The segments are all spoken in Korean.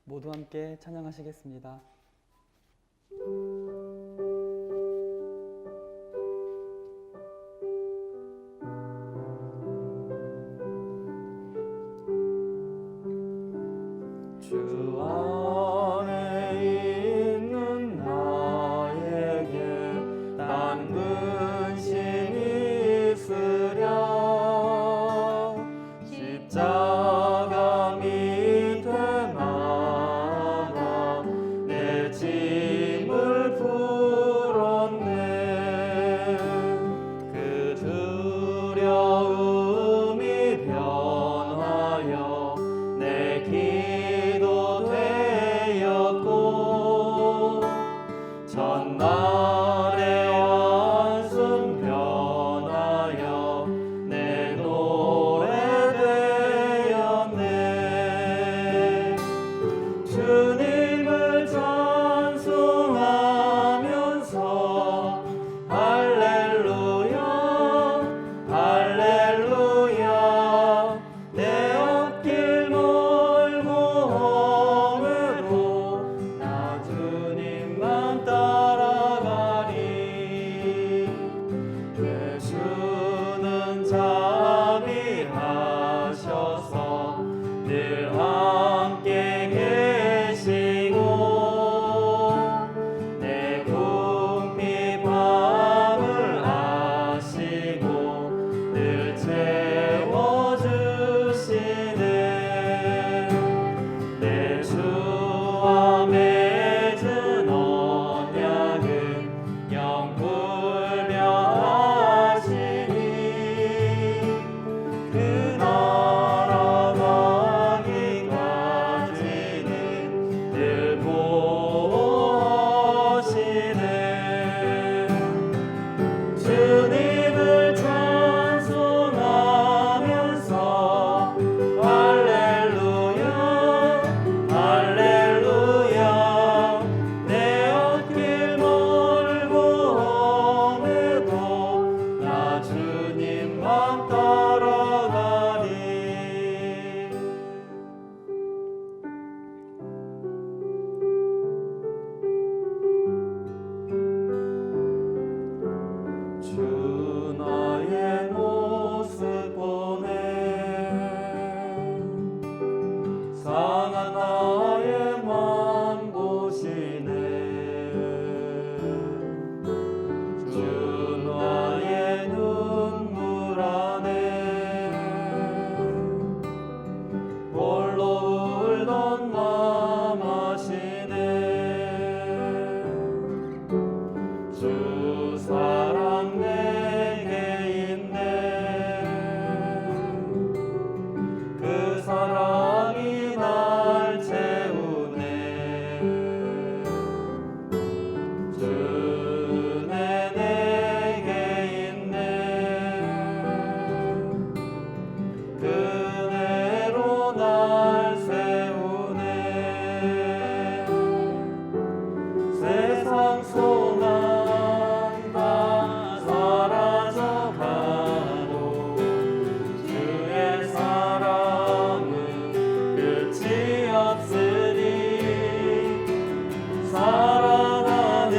모두 함께 찬양하시겠습니다. 주 안에 있는 나에게 난 근심이 있으랴. 십자가 밑에 나가 내 짐을 풀었네. 그 두려움이 변하여 내 기도 되었고, 전날의 한숨 변하여 내 노래 되었네. 주님을 찬송하면서 할렐루야 할렐루야. 내 앞길 멀고 험해도 나 주님만 따라가리. 예수는 자비하셔서 늘 함께 계시고, 내 궁핍 밤을 아시고 늘 채워주시네. 내 주와 맺은 언약은 영불변하시니, 그 나라 가기까지는 늘 보호하시네. 주님을 찬송하면서 할렐루야 할렐루야. 내 앞길 멀고 험해도 나 주님만 따라가리. 주 나의 모습 보네. 상한 나의 맘 보시네. 주 나의 눈물 안에 홀로 울던 맘 아시네. 주 사랑 내게 있네. 그 사랑이 날 채우네. 주 은혜 내게 있네. 그 은혜로 날 세우네. 세상 소망 다 사라져가도 주의 사랑은 끝이 없으니, 살아가는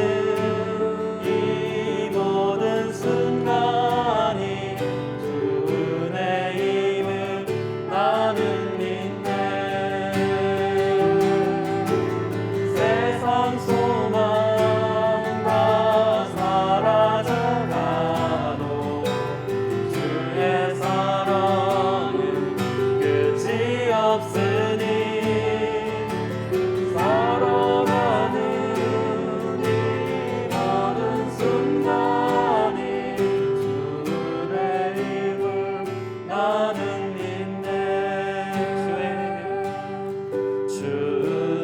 이 모든 순간이 주 은혜임을 나는 믿네. 세상 소망 다 사라져가도 주의 사랑은 끝이 없으니, 살아가는 이 모든 순간이 주 은혜임을 나는 믿네. 주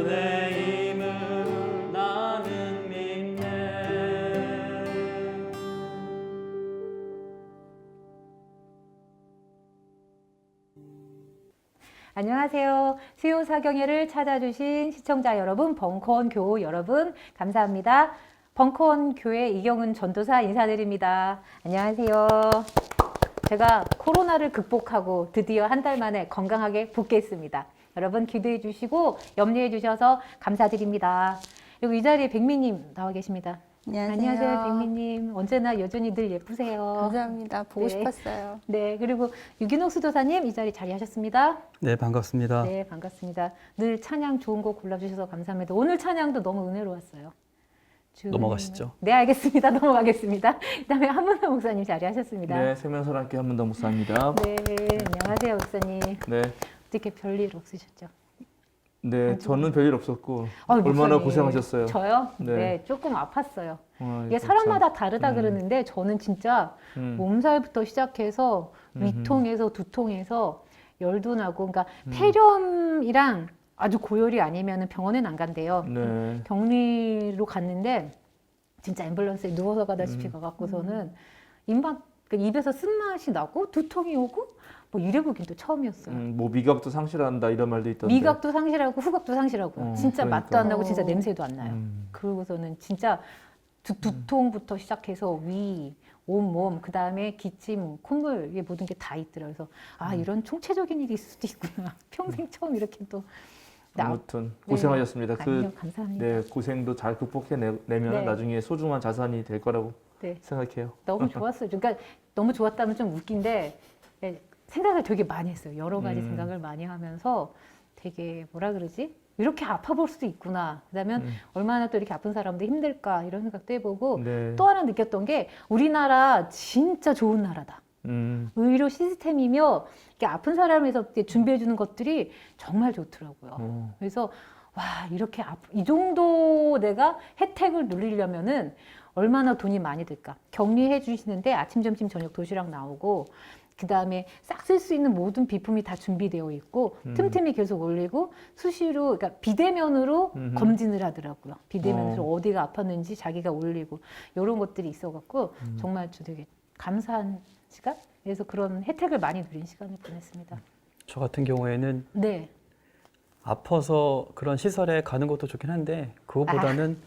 은혜임을 나는 믿네. 안녕하세요. 수요 사경회를 찾아주신 시청자 여러분, 벙커원 교우 여러분, 감사합니다. 벙커원 교회 이경은 전도사 인사드립니다. 안녕하세요. 제가 코로나를 극복하고 드디어 한 달 만에 건강하게 복귀했습니다. 여러분 기도해 주시고 염려해 주셔서 감사드립니다. 그리고 이 자리에 백미님 나와 계십니다. 안녕하세요, 백미님. 언제나 여전히 늘 예쁘세요. 감사합니다. 보고 네. 싶었어요. 네, 그리고 유기농 수도사님 이 자리 자리하셨습니다. 네, 반갑습니다. 네, 반갑습니다. 늘 찬양 좋은 곡 골라주셔서 감사합니다. 오늘 찬양도 너무 은혜로웠어요. 넘어가시죠. 네, 알겠습니다. 넘어가겠습니다. 그다음에 한문호 목사님 자리하셨습니다. 네, 생명사랑교회 한문도 목사입니다. 네, 안녕하세요, 목사님. 네, 어떻게 별일 없으셨죠? 네, 저는 별일 없었고 아유, 얼마나 목사님. 고생하셨어요. 저요? 네. 네, 조금 아팠어요. 아, 이게 이거 사람마다 참. 다르다 그러는데 저는 진짜 음. 몸살부터 시작해서 위통에서 두통에서 열도 나고, 그러니까 음. 폐렴이랑 아주 고열이 아니면 병원엔 안 간대요. 네, 격리로 갔는데 진짜 앰뷸런스에 누워서 가다시피 가갖고서는 입에서 쓴맛이 나고 두통이 오고 뭐 이래보긴 또 처음이었어요. 뭐 미각도 상실한다 이런 말도 있던데. 미각도 상실하고 후각도 상실하고 진짜 그러니까. 맛도 안 나고 진짜 냄새도 안 나요. 음. 그러고서는 진짜 두통부터 시작해서 위, 온몸, 그 다음에 기침, 콧물, 이게 모든 게 다 있더라고요. 그래서 아, 이런 총체적인 일이 있을 수도 있구나. 평생 처음 이렇게 또. 아무튼 고생하셨습니다. 아니요, 감사합니다. 네, 고생도 잘 극복해내면 네. 나중에 소중한 자산이 될 거라고 네. 생각해요. 너무 좋았어요. 그러니까 너무 좋았다면 좀 웃긴데 예, 생각을 되게 많이 했어요. 여러 가지 생각을 많이 하면서 되게 뭐라 그러지? 이렇게 아파볼 수도 있구나. 그다음에 얼마나 또 이렇게 아픈 사람도 힘들까 이런 생각도 해보고 네. 또 하나 느꼈던 게 우리나라 진짜 좋은 나라다. 의료 시스템이며 이렇게 아픈 사람에서 준비해 주는 것들이 정말 좋더라고요. 그래서 와, 이렇게 이 정도 내가 혜택을 누리려면은 얼마나 돈이 많이 들까? 격리해 주시는데 아침, 점심, 저녁 도시락 나오고, 그 다음에 싹 쓸 수 있는 모든 비품이 다 준비되어 있고, 틈틈이 계속 올리고, 수시로, 그러니까 비대면으로 검진을 하더라고요. 비대면으로 어디가 아팠는지 자기가 올리고, 이런 것들이 있어갖고, 정말 저 되게 감사한 시간? 그래서 그런 혜택을 많이 누린 시간을 보냈습니다. 저 같은 경우에는 네. 아파서 그런 시설에 가는 것도 좋긴 한데 그거보다는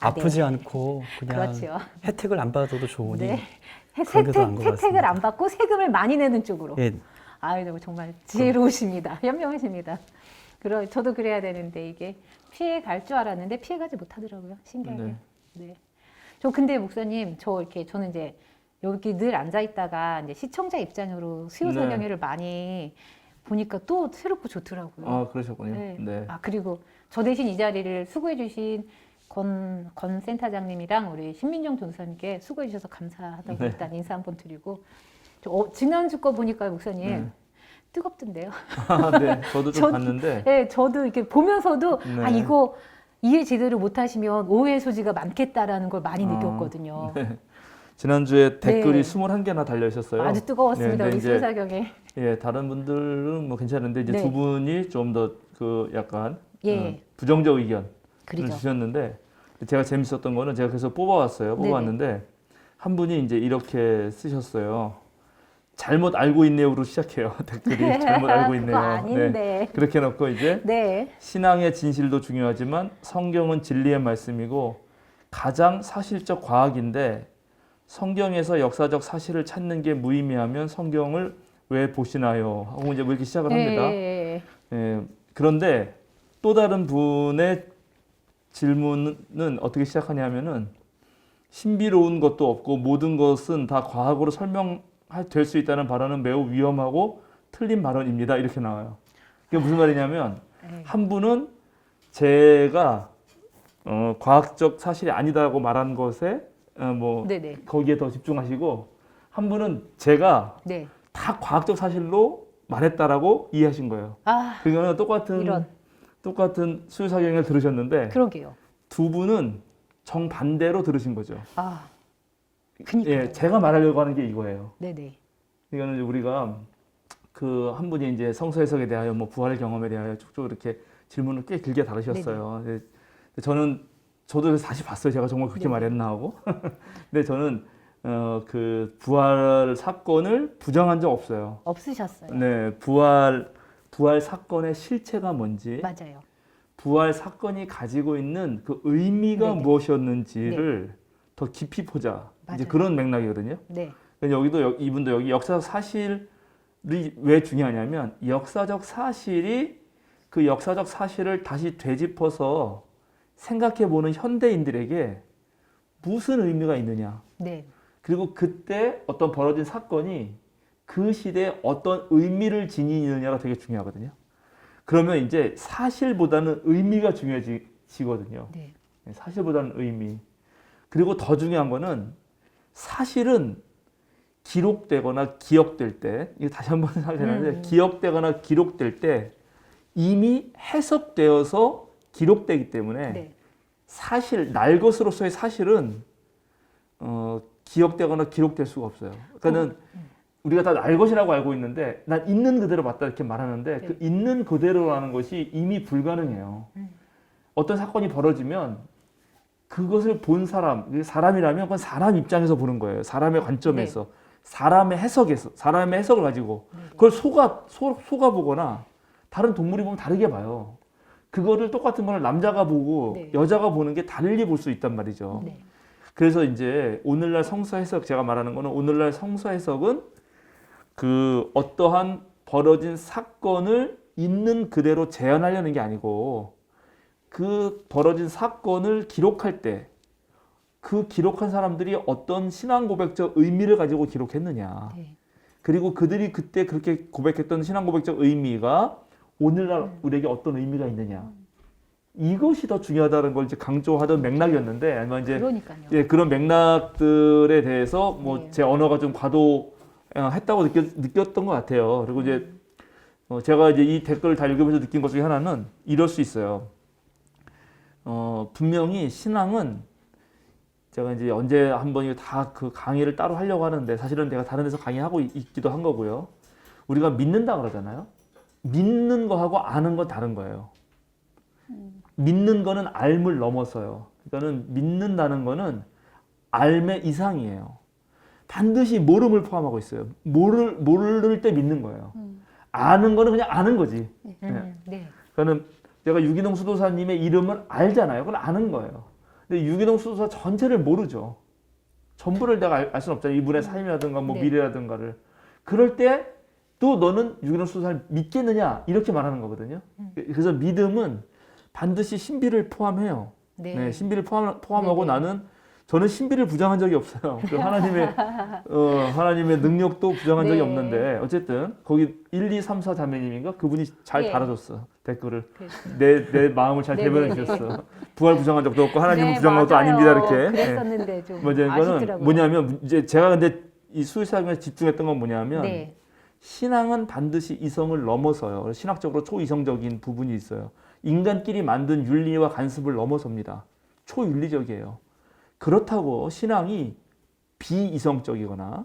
아프지 네. 않고 그냥 그렇죠. 혜택을 안 받아도 좋으니 네. 그런 게 더 나은 것 혜택을 같습니다. 안 받고 세금을 많이 내는 쪽으로. 예, 아유, 정말 지혜로우십니다. 현명하십니다. 저도 그래야 되는데 이게 피해 갈 줄 알았는데 피해 가지 못하더라고요. 신기하게. 네. 네. 저 근데 목사님, 저는 이제 여기 늘 앉아 있다가 이제 시청자 입장으로 수요 네. 설교회를 많이 보니까 또 새롭고 좋더라고요. 아, 그러셨군요. 네. 네. 아, 그리고 저 대신 이 자리를 수고해 주신 권 센터장님이랑 우리 신민정 전사님께 수고해 주셔서 감사하다고 네. 일단 인사 한번 드리고, 지난주 거 보니까 목사님 네. 뜨겁던데요. 아, 네, 저도 좀 전- 봤는데. 네, 저도 이렇게 보면서도 네. 아, 이거 이해 제대로 못하시면 오해 소지가 많겠다라는 걸 많이 느꼈거든요. 네. 지난주에 댓글이 네. 21개나 달려 있었어요. 아주 뜨거웠습니다. 네, 우리 이제 수사경에. 예, 다른 분들은 뭐 괜찮은데 이제 네. 두 분이 좀 더 그 약간 예. 부정적 의견을 그러죠. 주셨는데 제가 재밌었던 거는 제가 그래서 뽑아왔어요. 네네. 뽑아왔는데 한 분이 이제 이렇게 쓰셨어요. 잘못 알고 있네요로 시작해요. 댓글이 잘못 알고 있네요. 그거 아닌데. 그렇게 놓고 이제 네. 신앙의 진실도 중요하지만 성경은 진리의 말씀이고 가장 사실적 과학인데 성경에서 역사적 사실을 찾는 게 무의미하면 성경을 왜 보시나요? 하고 이제 뭐 이렇게 시작을 합니다. 예. 예, 그런데 또 다른 분의 질문은 어떻게 시작하냐면은 신비로운 것도 없고 모든 것은 다 과학으로 설명될 수 있다는 발언은 매우 위험하고 틀린 발언입니다. 이렇게 나와요. 이게 무슨 말이냐면 네. 한 분은 제가 과학적 사실이 아니다고 말한 것에 뭐 네네. 거기에 더 집중하시고 한 분은 제가 네. 다 과학적 사실로 말했다라고 이해하신 거예요. 아, 그거는 이런. 똑같은 수요사경을 들으셨는데 그러게요. 두 분은 정반대로 들으신 거죠. 아, 그니까. 예, 제가 말하려고 하는 게 이거예요. 네네. 이거는 우리가 그 한 분이 이제 성서 해석에 대하여 뭐 부활 경험에 대하여 쭉쭉 이렇게 질문을 꽤 길게 다루셨어요. 네. 저도 그래서 다시 봤어요. 제가 정말 그렇게 네네. 말했나 하고. 근데 저는 그 부활 사건을 부정한 적 없어요. 없으셨어요. 네, 부활 사건의 실체가 뭔지, 맞아요. 부활 사건이 가지고 있는 그 의미가 네네. 무엇이었는지를 더 깊이 보자. 이제 맞아요. 그런 맥락이거든요. 네. 이분도 여기 역사적 사실이 왜 중요하냐면 역사적 사실이 그 역사적 사실을 다시 되짚어서 생각해보는 현대인들에게 무슨 의미가 있느냐. 네. 그리고 그때 어떤 벌어진 사건이 그 시대에 어떤 의미를 지니느냐가 되게 중요하거든요. 그러면 이제 사실보다는 의미가 중요해지거든요. 네. 사실보다는 의미. 그리고 더 중요한 거는 사실은 기록되거나 기억될 때, 이거 다시 한번 생각해보는데 기억되거나 기록될 때 이미 해석되어서 기록되기 때문에 네. 사실, 날 것으로서의 사실은 기억되거나 기록될 수가 없어요. 그러니까는 우리가 다 날 것이라고 알고 있는데 난 있는 그대로 맞다 이렇게 말하는데 네. 그 있는 그대로라는 것이 이미 불가능해요. 어떤 사건이 벌어지면 그것을 본 사람이라면 그건 사람 입장에서 보는 거예요. 사람의 관점에서, 사람의 해석에서, 사람의 해석을 가지고 그걸 소가 보거나 다른 동물이 보면 다르게 봐요. 그거를 똑같은 거를 남자가 보고 네. 여자가 보는 게 달리 볼 수 있단 말이죠. 네. 그래서 이제 오늘날 성서 해석, 제가 말하는 거는 오늘날 성서 해석은 그 어떠한 벌어진 사건을 있는 그대로 재현하려는 게 아니고 그 벌어진 사건을 기록할 때 그 기록한 사람들이 어떤 신앙 고백적 의미를 가지고 기록했느냐. 네. 그리고 그들이 그때 그렇게 고백했던 신앙 고백적 의미가 오늘날 우리에게 어떤 의미가 있느냐. 이것이 더 중요하다는 걸 이제 강조하던 맥락이었는데 아마 이제 그러니까요. 예, 그런 맥락들에 대해서 뭐 네. 제 언어가 좀 과도했다고 느꼈던 것 같아요. 그리고 이제 제가 이제 이 댓글을 다 읽으면서 느낀 것 중에 하나는 이럴 수 있어요. 분명히 신앙은 제가 이제 언제 한번 다 그 강의를 따로 하려고 하는데 사실은 제가 다른 데서 강의하고 있기도 한 거고요. 우리가 믿는다 그러잖아요. 믿는 거하고 아는 건 다른 거예요. 믿는 거는 알물 넘어서요. 그러니까는 믿는다는 거는 알매 이상이에요. 반드시 모름을 포함하고 있어요. 모를 때 믿는 거예요. 아는 거는 그냥 아는 거지. 네. 그러니까는 제가 유기농 수도사님의 이름을 알잖아요. 그건 아는 거예요. 근데 유기농 수도사 전체를 모르죠. 전부를 내가 알 수는 없잖아요. 이분의 삶이라든가 뭐 네. 미래라든가를. 그럴 때 또 너는 유기농 수도사를 믿겠느냐 이렇게 말하는 거거든요. 그래서 믿음은 반드시 신비를 포함해요. 네. 네, 신비를 포함하고 네네. 저는 신비를 부정한 적이 없어요. 그 하나님의 능력도 부정한 적이 네. 없는데 어쨌든 거기 1, 2, 3, 4 자매님인가 그분이 잘 예. 달아줬어 댓글을. 그랬어요. 내 마음을 잘 네네. 대변해 주셨어. 부활 부정한 적도 없고 하나님은 네, 부정한 것도 맞아요. 아닙니다 이렇게. 그랬었는데 좀 맞아요. 이거는 아쉽더라고요. 뭐냐면 이제 제가 근데 이 수의사에 집중했던 건 뭐냐면 네. 신앙은 반드시 이성을 넘어서요. 신학적으로 초이성적인 부분이 있어요. 인간끼리 만든 윤리와 관습을 넘어섭니다. 초윤리적이에요. 그렇다고 신앙이 비이성적이거나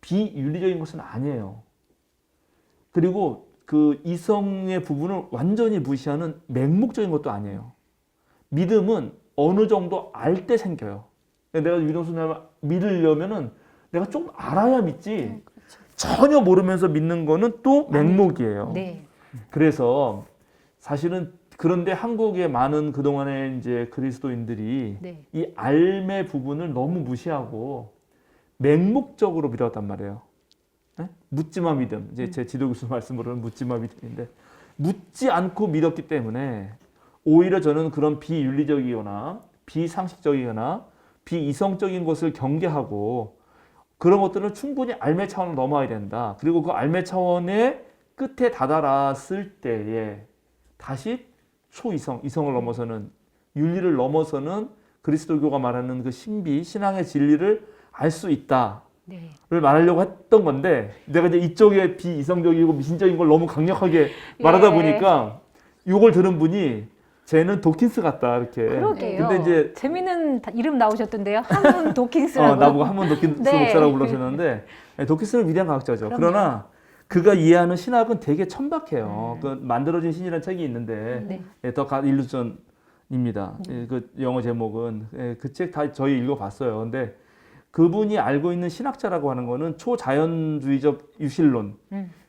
비윤리적인 것은 아니에요. 그리고 그 이성의 부분을 완전히 무시하는 맹목적인 것도 아니에요. 믿음은 어느 정도 알 때 생겨요. 내가 유동수님을 믿으려면은 내가 좀 알아야 믿지. 전혀 모르면서 믿는 거는 또 맹목이에요. 네. 그래서 사실은 그런데 한국의 많은 그동안의 이제 그리스도인들이 네. 이 알매 부분을 너무 무시하고 맹목적으로 믿었단 말이에요. 네? 묻지마 믿음. 이제 제 지도 교수 말씀으로는 묻지마 믿음인데 묻지 않고 믿었기 때문에 오히려 저는 그런 비윤리적이거나 비상식적이거나 비이성적인 것을 경계하고 그런 것들은 충분히 알매 차원으로 넘어야 된다. 그리고 그 알매 차원의 끝에 다다랐을 때에 다시 초이성, 이성을 넘어서는 윤리를 넘어서는 그리스도교가 말하는 그 신비, 신앙의 진리를 알 수 있다를 네. 말하려고 했던 건데 내가 이제 이쪽에 비이성적이고 미신적인 걸 너무 강력하게 말하다 예. 보니까 이걸 들은 분이 쟤는 도킨스 같다 이렇게. 그러게요. 근데 이제 재밌는 이름 나오셨던데요. 하문 도킹스라고. 나보고 한번 도킨스 네. 목사라고 불러주셨는데 도킨스는 위대한 과학자죠. 그럼요. 그러나 그가 이해하는 신학은 되게 천박해요. 그 만들어진 신이라는 책이 있는데 네. 더 갓 일루전입니다. 그 영어 제목은 그 책 다 저희 읽어봤어요. 근데 그분이 알고 있는 신학자라고 하는 거는 초자연주의적 유실론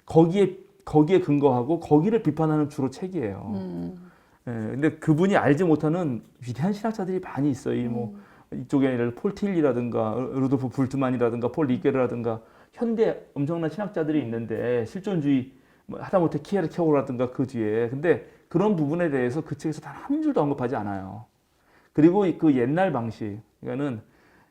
거기에 근거하고 거기를 비판하는 주로 책이에요. 근데 그분이 알지 못하는 위대한 신학자들이 많이 있어요. 이 뭐 이쪽에 예를 들어 폴 틸리라든가 루돌프 불트만이라든가 폴 리게르라든가 현대 엄청난 신학자들이 있는데 실존주의 뭐 하다못해 키에르케고라든가 그 뒤에 근데 그런 부분에 대해서 그 책에서 단 한 줄도 언급하지 않아요. 그리고 그 옛날 방식, 그러니까는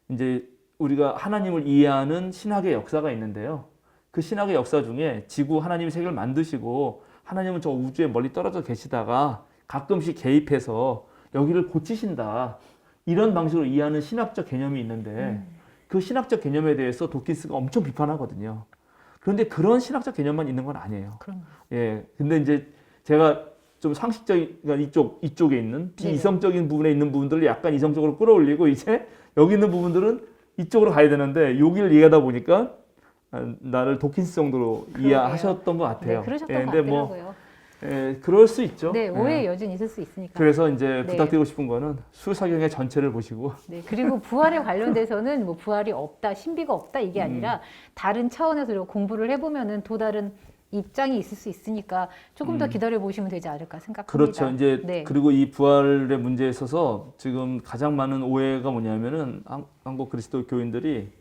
이제 우리가 하나님을 이해하는 신학의 역사가 있는데요. 그 신학의 역사 중에 지구 하나님이 세계를 만드시고 하나님은 저 우주에 멀리 떨어져 계시다가 가끔씩 개입해서 여기를 고치신다. 이런 방식으로 이해하는 신학적 개념이 있는데 그 신학적 개념에 대해서 도킨스가 엄청 비판하거든요. 그런데 그런 신학적 개념만 있는 건 아니에요. 그럼. 예. 근데 이제 제가 좀 상식적인, 그러니까 이쪽에 있는 비이성적인 부분에 있는 부분들을 약간 이성적으로 끌어올리고 이제 여기 있는 부분들은 이쪽으로 가야 되는데 여기를 이해하다 보니까 나를 도킨스 정도로 이해하셨던 것 같아요. 네, 그러셨던 예, 것 근데 같더라고요. 그럴 수 있죠. 네, 오해의 예. 여지는 있을 수 있으니까. 그래서 이제 네. 부탁드리고 싶은 거는 수사경의 전체를 보시고 네, 그리고 부활에 관련돼서는 뭐 부활이 없다, 신비가 없다 이게 아니라 다른 차원에서 이렇게 공부를 해보면은 또 다른 입장이 있을 수 있으니까 조금 더 기다려 보시면 되지 않을까 생각합니다. 그렇죠. 이제 네. 그리고 이 부활의 문제에 있어서 지금 가장 많은 오해가 뭐냐면은 한국 그리스도 교인들이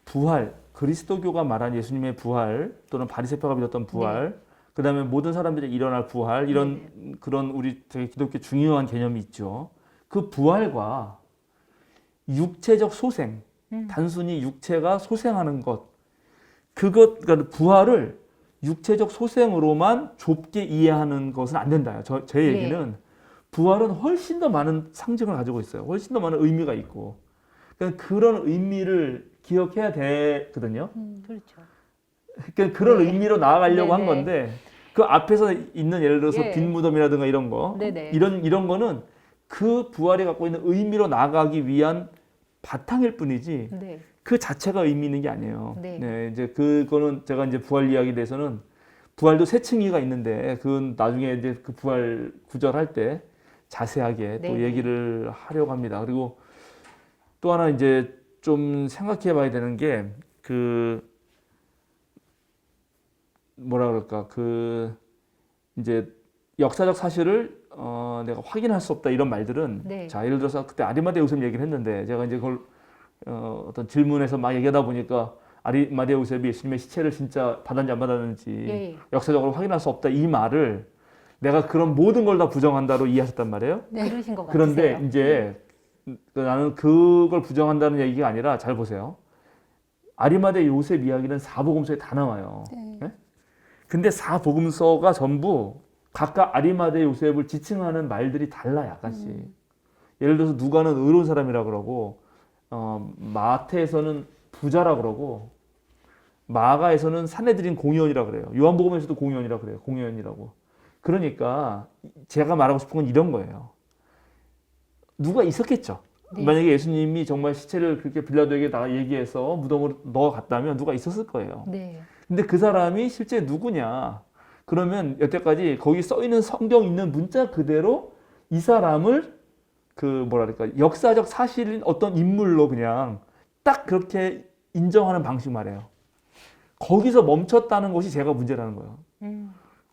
부활, 그리스도교가 말한 예수님의 부활 또는 바리새파가 믿었던 부활, 그다음에 모든 사람들이 일어날 부활 이런 그런 우리 되게 기독교 중요한 개념이 있죠. 그 부활과 육체적 소생, 단순히 육체가 소생하는 것, 그러니까 부활을 육체적 소생으로만 좁게 이해하는 것은 안 된다요. 제 얘기는 부활은 훨씬 더 많은 상징을 가지고 있어요. 훨씬 더 많은 의미가 있고, 그러니까 그런 의미를 기억해야 되거든요. 그렇죠. 그러니까 그런 의미로 나아가려고 한 네네. 건데 그 앞에서 있는 예를 들어서 예. 빈 무덤이라든가 이런 거, 네네. 이런 거는 그 부활이 갖고 있는 의미로 나아가기 위한 바탕일 뿐이지. 네. 그 자체가 의미 있는 게 아니에요. 네. 이제 그거는 제가 이제 부활 이야기에 대해서는 부활도 세 층위가 있는데 그건 나중에 이제 그 부활 구절할 때 자세하게 또 네. 얘기를 하려고 합니다. 그리고 또 하나 이제 좀 생각해 봐야 되는 게 그 뭐라 그럴까 그 이제 역사적 사실을 내가 확인할 수 없다 이런 말들은 네. 자 예를 들어서 그때 아리마대 요셉 얘기를 했는데 제가 이제 그걸 어떤 질문에서 막 얘기하다 보니까 아리마대 요셉이 예수님의 시체를 진짜 받았는지 안 받았는지 예. 역사적으로 확인할 수 없다 이 말을 내가 그런 모든 걸 다 부정한다로 이해하셨단 말이에요. 그러신 것 같으세요. 그런데 이제 나는 그걸 부정한다는 얘기가 아니라 잘 보세요. 아리마대 요셉 이야기는 사복음서에 다 나와요. 네? 근데 사복음서가 전부 각각 아리마대 요셉을 지칭하는 말들이 달라 약간씩. 예를 들어서 누가는 의로운 사람이라 그러고 마태에서는 부자라 그러고 마가에서는 산헤드린 공의원이라 그래요. 요한복음에서도 공의원이라 그래요. 공의원이라고. 그러니까 제가 말하고 싶은 건 이런 거예요. 누가 있었겠죠. 네. 만약에 예수님이 정말 시체를 그렇게 빌라도에게 다 얘기해서 무덤으로 넣어갔다면 누가 있었을 거예요. 네. 근데 그 사람이 실제 누구냐? 그러면 여태까지 거기 써 있는 성경 있는 문자 그대로 이 사람을 그 뭐랄까 역사적 사실인 어떤 인물로 그냥 딱 그렇게 인정하는 방식 말이에요. 거기서 멈췄다는 것이 제가 문제라는 거예요.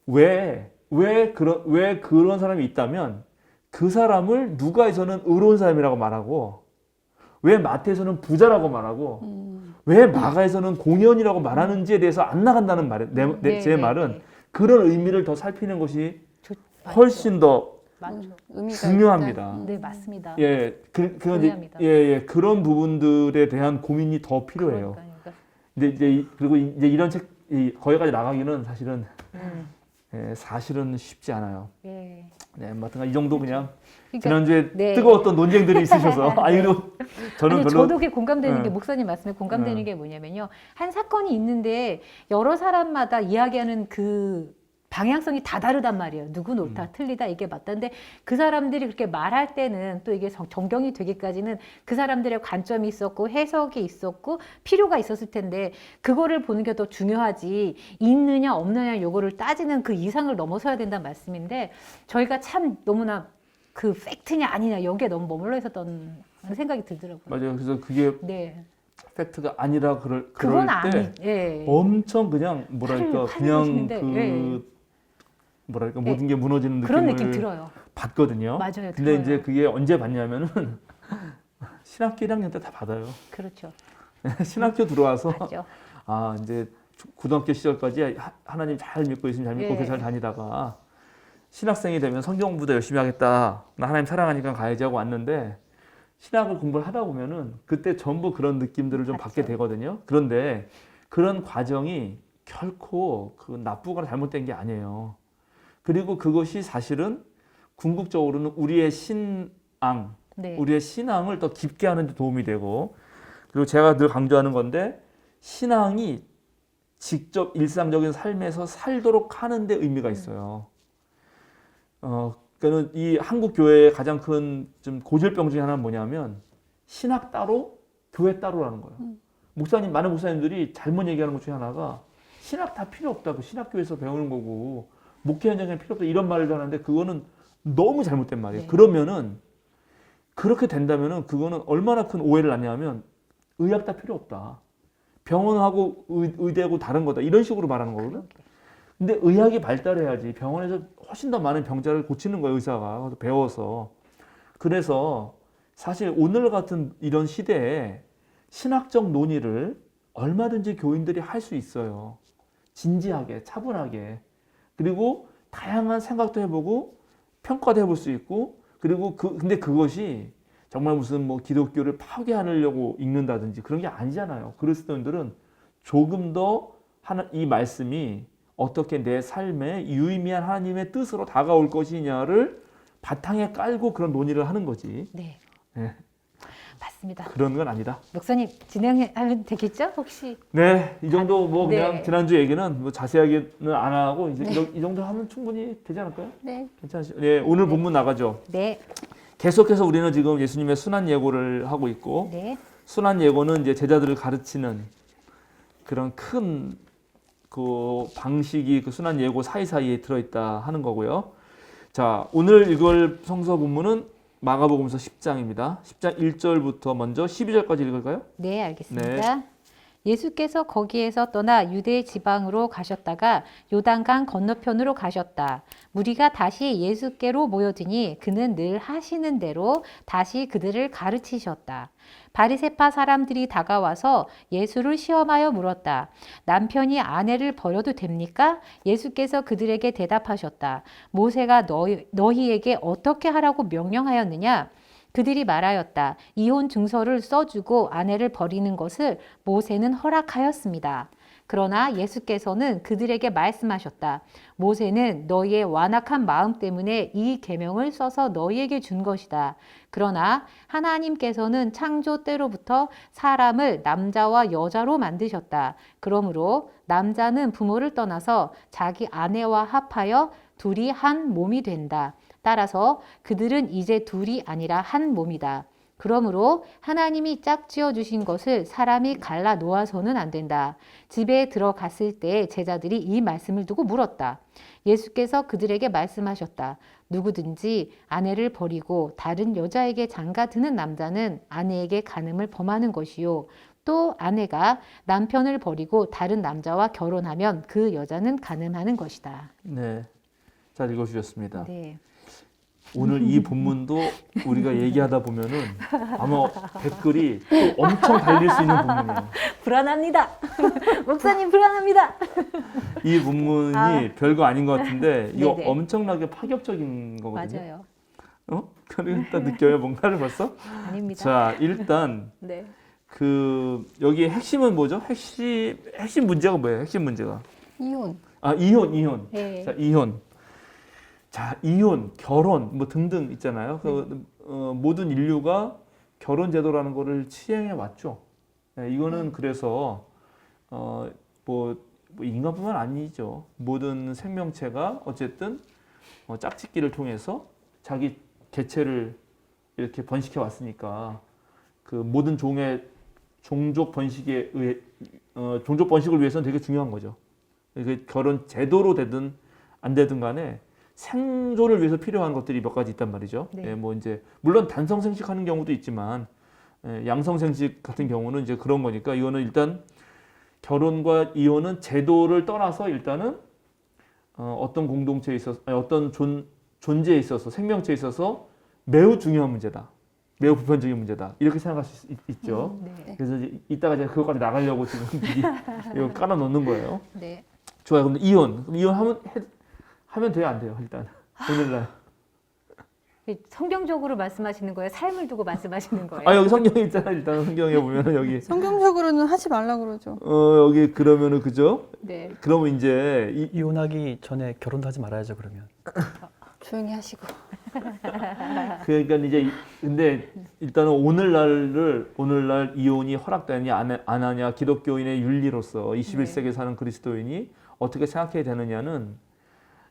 왜 그런 사람이 있다면 그 사람을 누가에서는 의로운 사람이라고 말하고 왜 마태에서는 부자라고 말하고 왜 마가에서는 공연이라고 말하는지에 대해서 안 나간다는 말이에요. 제 말은 그런 의미를 더 살피는 것이 훨씬 더 중요합니다. 네, 맞습니다. 예, 동의합니다. 그런 부분들에 대한 고민이 더 필요해요. 그러니까요. 그리고 이제 이런 책 거기까지 나가기는 사실은 쉽지 않아요. 예. 네, 하여튼 이 정도 그냥 그러니까, 지난주에 네. 뜨거웠던 논쟁들이 있으셔서 아니 그리고 저는 아니, 별로 저도 그게 공감되는 게 네. 목사님 말씀에 공감되는 게 뭐냐면요. 한 사건이 있는데 여러 사람마다 이야기하는 그 방향성이 다 다르단 말이에요. 누군 옳다, 틀리다, 이게 맞다는데 그 사람들이 그렇게 말할 때는 또 이게 정경이 되기까지는 그 사람들의 관점이 있었고 해석이 있었고 필요가 있었을 텐데 그거를 보는 게 더 중요하지 있느냐 없느냐 요거를 따지는 그 이상을 넘어서야 된다는 말씀인데 저희가 참 너무나 그 팩트냐 아니냐 여기에 너무 머물러 있었던 생각이 들더라고요. 맞아요. 그래서 그게 네. 팩트가 아니라 그럴 그건 때 아니, 예. 엄청 그냥 뭐랄까 팔을 그냥 보시는데, 그 예. 뭐랄까 모든 게 무너지는 그런 느낌을 느낌 들어요. 받거든요. 맞아요, 근데 들어요. 이제 그게 언제 받냐면은 신학교 1학년 때 다 받아요. 그렇죠. 신학교 들어와서 맞죠. 아 이제 고등학교 시절까지 하나님 잘 믿고 예수님 잘 믿고 예. 교회 잘 다니다가 신학생이 되면 성경 공부도 열심히 하겠다. 나 하나님 사랑하니까 가야지 하고 왔는데 신학을 공부를 하다 보면은 그때 전부 그런 느낌들을 좀 맞죠. 받게 되거든요. 그런데 그런 과정이 결코 그 나쁘거나 잘못된 게 아니에요. 그리고 그것이 사실은 궁극적으로는 우리의 신앙, 네. 우리의 신앙을 더 깊게 하는 데 도움이 되고, 그리고 제가 늘 강조하는 건데 신앙이 직접 일상적인 삶에서 살도록 하는 데 의미가 있어요. 그러니까 이 한국 교회의 가장 큰 좀 고질병 중에 하나는 뭐냐면 신학 따로 교회 따로라는 거예요. 목사님, 많은 목사님들이 잘못 얘기하는 것 중에 하나가 신학 다 필요 없다. 그 신학교에서 배우는 거고 목회 현장에 필요 없다. 이런 말을 하는데 그거는 너무 잘못된 말이에요. 네. 그러면은 그렇게 된다면은 그거는 얼마나 큰 오해를 낳냐면 의학 다 필요 없다. 병원하고 의대하고 다른 거다. 이런 식으로 말하는 거거든. 근데 의학이 발달해야지 병원에서 훨씬 더 많은 병자를 고치는 거예요, 의사가. 배워서. 그래서 사실 오늘 같은 이런 시대에 신학적 논의를 얼마든지 교인들이 할 수 있어요. 진지하게, 차분하게. 그리고 다양한 생각도 해보고 평가도 해볼 수 있고, 그리고 근데 그것이 정말 무슨 뭐 기독교를 파괴하려고 읽는다든지 그런 게 아니잖아요. 그리스도인들은 조금 더 이 말씀이 어떻게 내 삶에 유의미한 하나님의 뜻으로 다가올 것이냐를 바탕에 깔고 그런 논의를 하는 거지. 네. 네. 맞습니다. 그런 건 아니다. 목사님 진행하면 되겠죠? 혹시? 네, 이 정도 뭐 네. 그냥 지난주 얘기는 뭐 자세하게는 안 하고 이제 이 정도 하면 충분히 되지 않을까요? 네. 괜찮으시죠? 네, 오늘 본문 나가죠. 네. 계속해서 우리는 지금 예수님의 순환 예고를 하고 있고, 네. 순환 예고는 이제 제자들을 가르치는 그런 큰 그 방식이 그 순환 예고 사이사이에 들어있다 하는 거고요. 자, 오늘 읽을 성서 본문은 마가복음서 10장입니다. 10장 1절부터 먼저 12절까지 읽을까요? 네, 알겠습니다. 예수께서 거기에서 떠나 유대 지방으로 가셨다가 요단강 건너편으로 가셨다. 무리가 다시 예수께로 모여드니 그는 늘 하시는 대로 다시 그들을 가르치셨다. 바리새파 사람들이 다가와서 예수를 시험하여 물었다. 남편이 아내를 버려도 됩니까? 예수께서 그들에게 대답하셨다. 모세가 너희에게 어떻게 하라고 명령하였느냐? 그들이 말하였다. 이혼 증서를 써주고 아내를 버리는 것을 모세는 허락하였습니다. 그러나 예수께서는 그들에게 말씀하셨다. 모세는 너희의 완악한 마음 때문에 이 계명을 써서 너희에게 준 것이다. 그러나 하나님께서는 창조 때로부터 사람을 남자와 여자로 만드셨다. 그러므로 남자는 부모를 떠나서 자기 아내와 합하여 둘이 한 몸이 된다. 따라서 그들은 이제 둘이 아니라 한 몸이다. 그러므로 하나님이 짝지어 주신 것을 사람이 갈라 놓아서는 안 된다. 집에 들어갔을 때 제자들이 이 말씀을 두고 물었다. 예수께서 그들에게 말씀하셨다. 누구든지 아내를 버리고 다른 여자에게 장가드는 남자는 아내에게 간음을 범하는 것이요. 또 아내가 남편을 버리고 다른 남자와 결혼하면 그 여자는 간음하는 것이다. 네, 잘 읽어주셨습니다. 네. 오늘 이 본문도 우리가 얘기하다 보면은 아마 댓글이 또 엄청 달릴 수 있는 본문이에요. 불안합니다. 목사님 불안합니다. 이 본문이 별거 아닌 것 같은데 이거 네네. 엄청나게 파격적인 거거든요. 맞아요. 그리고 일단 느껴요, 뭔가를 벌써? 아닙니다. 자, 일단 네. 그 여기 핵심은 뭐죠? 핵심 문제가 뭐예요? 핵심 문제가 이혼. 이혼. 네. 자, 이혼, 결혼 뭐 등등 있잖아요. 모든 인류가 결혼 제도라는 거를 시행해 왔죠. 네, 이거는 그래서 뭐 인간뿐만 아니죠. 모든 생명체가 어쨌든 짝짓기를 통해서 자기 개체를 이렇게 번식해 왔으니까 그 모든 종족 번식에 의해 종족 번식을 위해서는 되게 중요한 거죠. 그 결혼 제도로 되든 안 되든 간에 생존을 위해서 필요한 것들이 몇 가지 있단 말이죠. 네. 예, 뭐 이제 물론 단성 생식하는 경우도 있지만 양성 생식 같은 경우는 이제 그런 거니까 이거는 일단 결혼과 이혼은 제도를 떠나서 일단은 어떤 공동체에 있어서 어떤 존재에 있어서 생명체에 있어서 매우 중요한 문제다. 매우 보편적인 문제다. 이렇게 생각할 수 있죠. 네. 그래서 이제 이따가 제가 그것까지 나가려고 지금 미리 이거 깔아놓는 거예요. 네. 좋아요. 그럼 이혼하면 하면 돼요, 안 돼요? 일단 오늘날. 성경적으로 말씀하시는 거예요? 삶을 두고 말씀하시는 거예요? 아 여기 성경에 있잖아. 일단 성경에 보면은 여기 성경적으로는 하지 말라 그러죠. 여기 그러면은 그죠? 네. 그러면 이제 이혼하기 전에 결혼도 하지 말아야죠 그러면. 조용히 하시고. 그러니까 이제 근데 일단은 오늘날 이혼이 허락되느냐 안 하냐 기독교인의 윤리로서 21세기에 사는 그리스도인이 어떻게 생각해야 되느냐는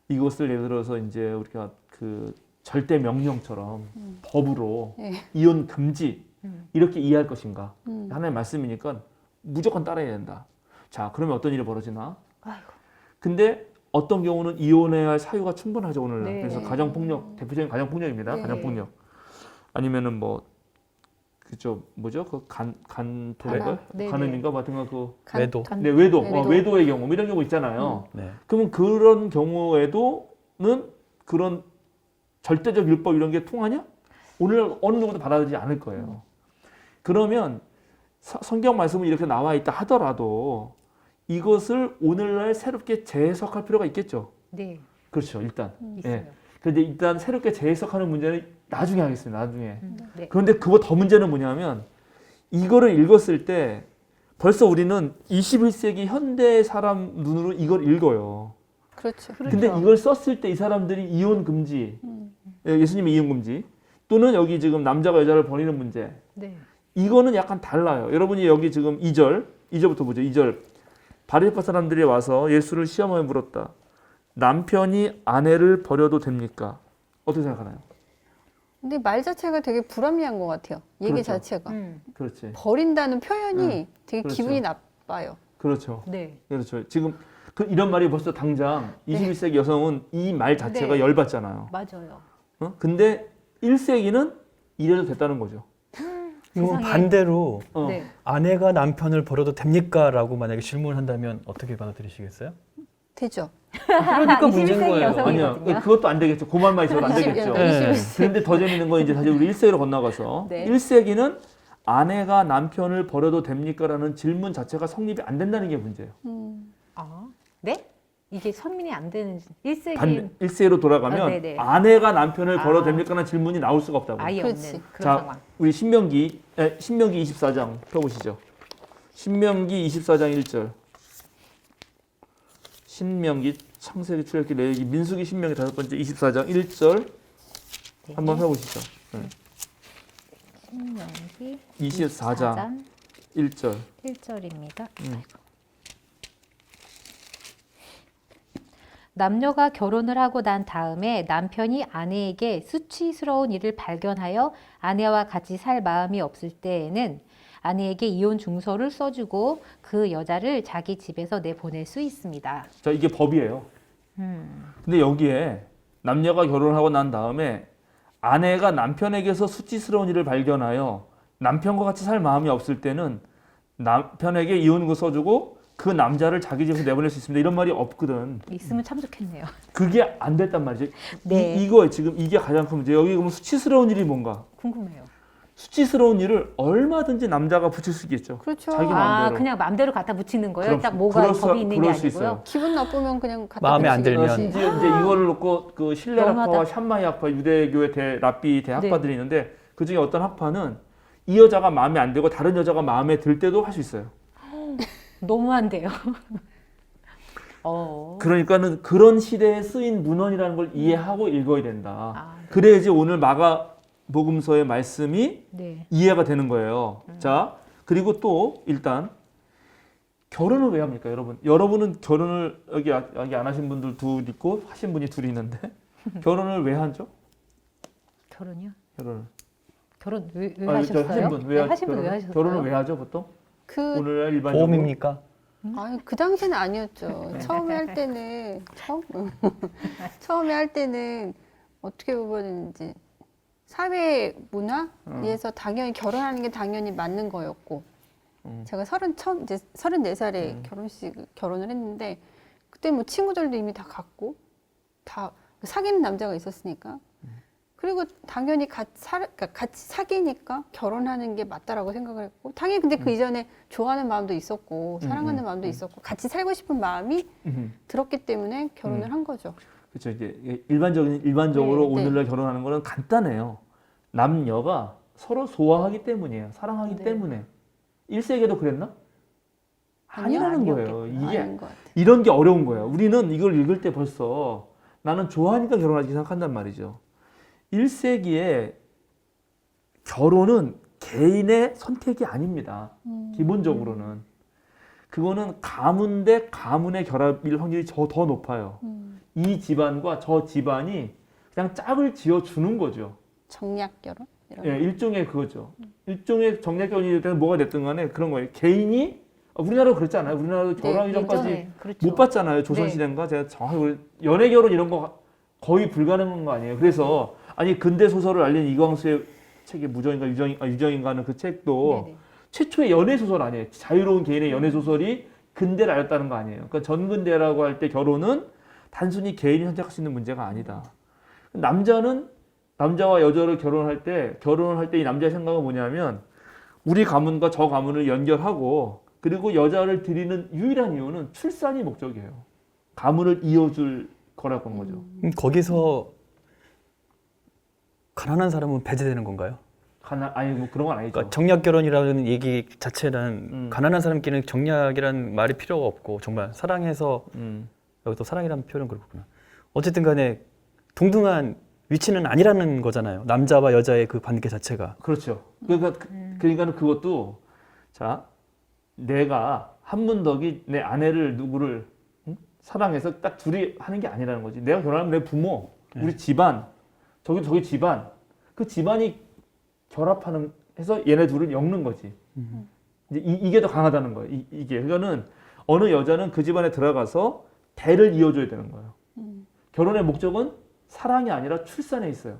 이것을 예를 들어서 이제 우리가 그 절대 명령처럼 법으로 예. 이혼 금지 이렇게 이해할 것인가 음. 하나의 말씀이니까 무조건 따라야 된다. 자 그러면 어떤 일이 벌어지나? 아이고. 근데 어떤 경우는 이혼해야 할 사유가 충분하죠 오늘날. 네. 그래서 가정폭력 대표적인 가정폭력입니다. 네. 가정폭력 아니면은 뭐 그죠 뭐죠 그 간토렉을 간암. 네, 간음인가 뭐 같은 거 그 외도. 네, 외도 외도. 외도의 경우 뭐 이런 경우 있잖아요. 네. 그러면 그런 경우에도는 그런 절대적 율법 이런 게 통하냐? 오늘 어느 누구도 받아들이지 않을 거예요. 그러면 성경 말씀은 이렇게 나와 있다 하더라도 이것을 오늘날 새롭게 재해석할 필요가 있겠죠. 네. 그렇죠. 일단. 있어요. 예. 그런데 일단 새롭게 재해석하는 문제는 나중에 하겠습니다. 나중에. 네. 그런데 그거 더 문제는 뭐냐면 이거를 읽었을 때 벌써 우리는 21세기 현대 사람 눈으로 이걸 읽어요. 그렇죠. 근데 이걸 썼을 때 이 사람들이 이혼 금지, 예수님의 이혼 금지 또는 여기 지금 남자가 여자를 버리는 문제 네. 이거는 약간 달라요. 여러분이 여기 지금 2절부터 보죠. 2절. 바리새파 사람들이 와서 예수를 시험하여 물었다. 남편이 아내를 버려도 됩니까? 어떻게 생각하나요? 근데 말 자체가 되게 불합리한 것 같아요. 얘기 그렇죠. 자체가. 그렇지. 버린다는 표현이 되게 그렇죠. 기분이 나빠요. 그렇죠. 네. 그렇죠. 지금 이런 말이 벌써 당장 21세기 여성은 이 말 자체가 네. 열받잖아요. 맞아요. 근데 1세기는 이래도 됐다는 거죠. 이거 세상에. 반대로 네. 아내가 남편을 버려도 됩니까? 라고 만약에 질문을 한다면 어떻게 받아들이시겠어요? 되죠. 그러니까 문제인 21세기 거예요. 여성이- 아니요. 거거든요. 그것도 안 되겠죠. 그 말만 있어도 안 되겠죠. 네. 그런데 더 재밌는 건 이제 사실 우리 1세기로 건너가서 네. 1세기는 아내가 남편을 버려도 됩니까? 라는 질문 자체가 성립이 안 된다는 게 문제예요. 아, 네? 이게 선민이 안 되는 1세기 1세기로 돌아가면 아, 네네. 아내가 남편을 버려도 아. 됩니까? 라는 질문이 나올 수가 없다고. 아예 그렇지. 없는 그런 자, 상황. 우리 신명기 24장 펴보시죠. 신명기 24장 1절. 신명기 창세기 출애굽기 레위기 민수기 신명기 5번째 24장 1절 네. 한번 해보시죠. 신명기 24장 1절. 1절입니다. 남녀가 결혼을 하고 난 다음에 남편이 아내에게 수치스러운 일을 발견하여 아내와 같이 살 마음이 없을 때에는 아내에게 이혼 증서를 써주고 그 여자를 자기 집에서 내보낼 수 있습니다. 자, 이게 법이에요. 근데 여기에 남녀가 결혼하고 난 다음에 아내가 남편에게서 수치스러운 일을 발견하여 남편과 같이 살 마음이 없을 때는 남편에게 이혼을 써주고 그 남자를 자기 집에서 내보낼 수 있습니다. 이런 말이 없거든. 있으면 참 좋겠네요. 그게 안 됐단 말이죠. 네. 이거 지금 이게 가장 큰 문제. 여기 그러면 수치스러운 일이 뭔가? 궁금해요. 수치스러운 일을 얼마든지 남자가 붙일 수 있겠죠. 그렇죠. 자기 아, 마음대로. 그냥 마음대로 갖다 붙이는 거예요? 그럼 딱 뭐가 그럴 법이 있는 게 그럴 수 아니고요? 있어요. 기분 나쁘면 그냥 갖다 마음에 안 붙이는 들면. 거지. 심지어 이제 이걸 놓고 그 신뢰 너무하다. 학파와 샴마이 학파, 유대교의 랍비 대학파들이 네. 있는데 그 중에 어떤 학파는 이 여자가 마음에 안 들고 다른 여자가 마음에 들 때도 할 수 있어요. 너무한데요. 그러니까는 그런 시대에 쓰인 문헌이라는 걸 이해하고 읽어야 된다. 아, 그래야지 오늘 마가복음서의 말씀이 네. 이해가 되는 거예요. 자, 그리고 또 일단 결혼을 왜 합니까, 여러분? 여러분은 결혼을 여기 안 하신 분들 둘 있고 하신 분이 둘이 있는데 결혼을 왜 하죠? 결혼이요? 결혼을. 왜 아니, 하셨어요? 하신 분 왜 네, 하신 분 왜 하셨어요? 결혼을 왜 하죠, 보통? 그 오늘날 일반적으로 보험입니까? 아니 그 당시는 아니었죠. 네. 처음에 할 때는 처음에 할 때는 어떻게 보면 이제 사회 문화에서 당연히 결혼하는 게 당연히 맞는 거였고 제가 이제 34살에 결혼을 했는데 그때 뭐 친구들도 이미 다 갔고 다 사귀는 남자가 있었으니까 그리고 당연히 그러니까 같이 사귀니까 결혼하는 게 맞다라고 생각을 했고, 당연히 근데 그 이전에 좋아하는 마음도 있었고 사랑하는 마음도 있었고 같이 살고 싶은 마음이 들었기 때문에 결혼을 한 거죠. 그렇죠. 이제 일반적으로 네, 네. 오늘날 결혼하는 거는 간단해요. 남녀가 서로 소화하기 때문이에요. 사랑하기 네. 때문에. 1세기에도 그랬나? 아니라는 아니요, 거예요. 이게 아닌 것 같아요. 이런 게 어려운 거예요. 우리는 이걸 읽을 때 벌써 나는 좋아하니까 결혼하지 생각한단 말이죠. 1세기에 결혼은 개인의 선택이 아닙니다. 기본적으로는. 그거는 가문 대 가문의 결합일 확률이 더 높아요. 이 집안과 저 집안이 그냥 짝을 지어 주는 거죠. 정략 결혼? 이런 예, 거. 일종의 그거죠. 일종의 정략 결혼이 됐든 뭐가 됐든 간에 그런 거예요. 개인이 우리나라도 그랬잖아요. 우리나라도 결혼하기 전까지 예전에 그렇죠. 못 봤잖아요. 조선시대인가? 제가 정확히 연애 결혼 이런 거 거의 불가능한 거 아니에요. 그래서 아니 근대 소설을 알린 이광수의 책이 무정인가 유정인가 하는 그 책도 네네. 최초의 연애 소설 아니에요. 자유로운 개인의 연애 소설이 근대를 알렸다는 거 아니에요. 그러니까 전근대라고 할 때 결혼은 단순히 개인이 선택할 수 있는 문제가 아니다. 남자와 여자를 결혼할 때 이 남자의 생각은 뭐냐면 우리 가문과 저 가문을 연결하고 그리고 여자를 드리는 유일한 이유는 출산이 목적이에요. 가문을 이어줄 거라고 하는 거죠. 거기서 가난한 사람은 배제되는 건가요? 아니 뭐 그런 건 아니죠. 그러니까 정략 결혼이라는 얘기 자체는 가난한 사람끼리는 정략이라는 말이 필요가 없고 정말 사랑해서 여기 또 사랑이라는 표현은 그렇구나. 어쨌든 간에 동등한 위치는 아니라는 거잖아요. 남자와 여자의 그 관계 자체가. 그렇죠. 그러니까는 그것도 자 내가 한문덕이 내 아내를 누구를 사랑해서 딱 둘이 하는 게 아니라는 거지. 내가 결혼하면 내 부모, 우리 집안, 저기 집안, 그 집안이 결합하는 해서 얘네 둘을 엮는 거지. 이제 이게 더 강하다는 거예요. 이게 그러니까는 어느 여자는 그 집안에 들어가서 대를 이어줘야 되는 거예요. 결혼의 목적은 사랑이 아니라 출산에 있어요.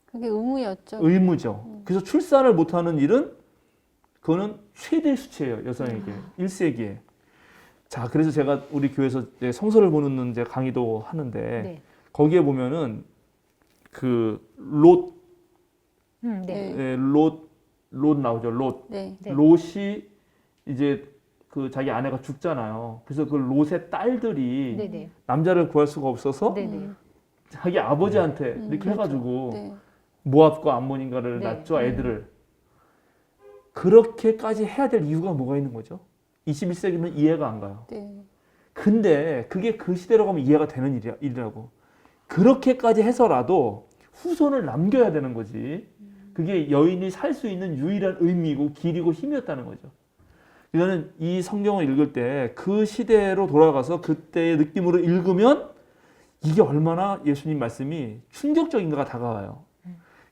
그게 의무였죠. 의무죠. 그래서 출산을 못하는 일은 그거는 최대의 수치예요. 여성에게. 1세기에. 자, 그래서 제가 우리 교회에서 이제 성서를 보는 이제 강의도 하는데 네. 거기에 보면은 그 롯, 네. 네. 롯 나오죠. 롯. 네. 네. 롯이 이제 그 자기 아내가 죽잖아요. 그래서 그 롯의 딸들이 네네. 남자를 구할 수가 없어서 네네. 자기 아버지한테 이렇게 그렇죠. 해가지고 네. 모압과 암몬인가를 네. 낳죠. 애들을. 그렇게까지 해야 될 이유가 뭐가 있는 거죠? 21세기는 이해가 안 가요. 네. 근데 그게 그 시대로 가면 이해가 되는 일이라고. 그렇게까지 해서라도 후손을 남겨야 되는 거지. 그게 여인이 살 수 있는 유일한 의미고 길이고 힘이었다는 거죠. 이거는 이 성경을 읽을 때 그 시대로 돌아가서 그때의 느낌으로 읽으면 이게 얼마나 예수님 말씀이 충격적인가가 다가와요.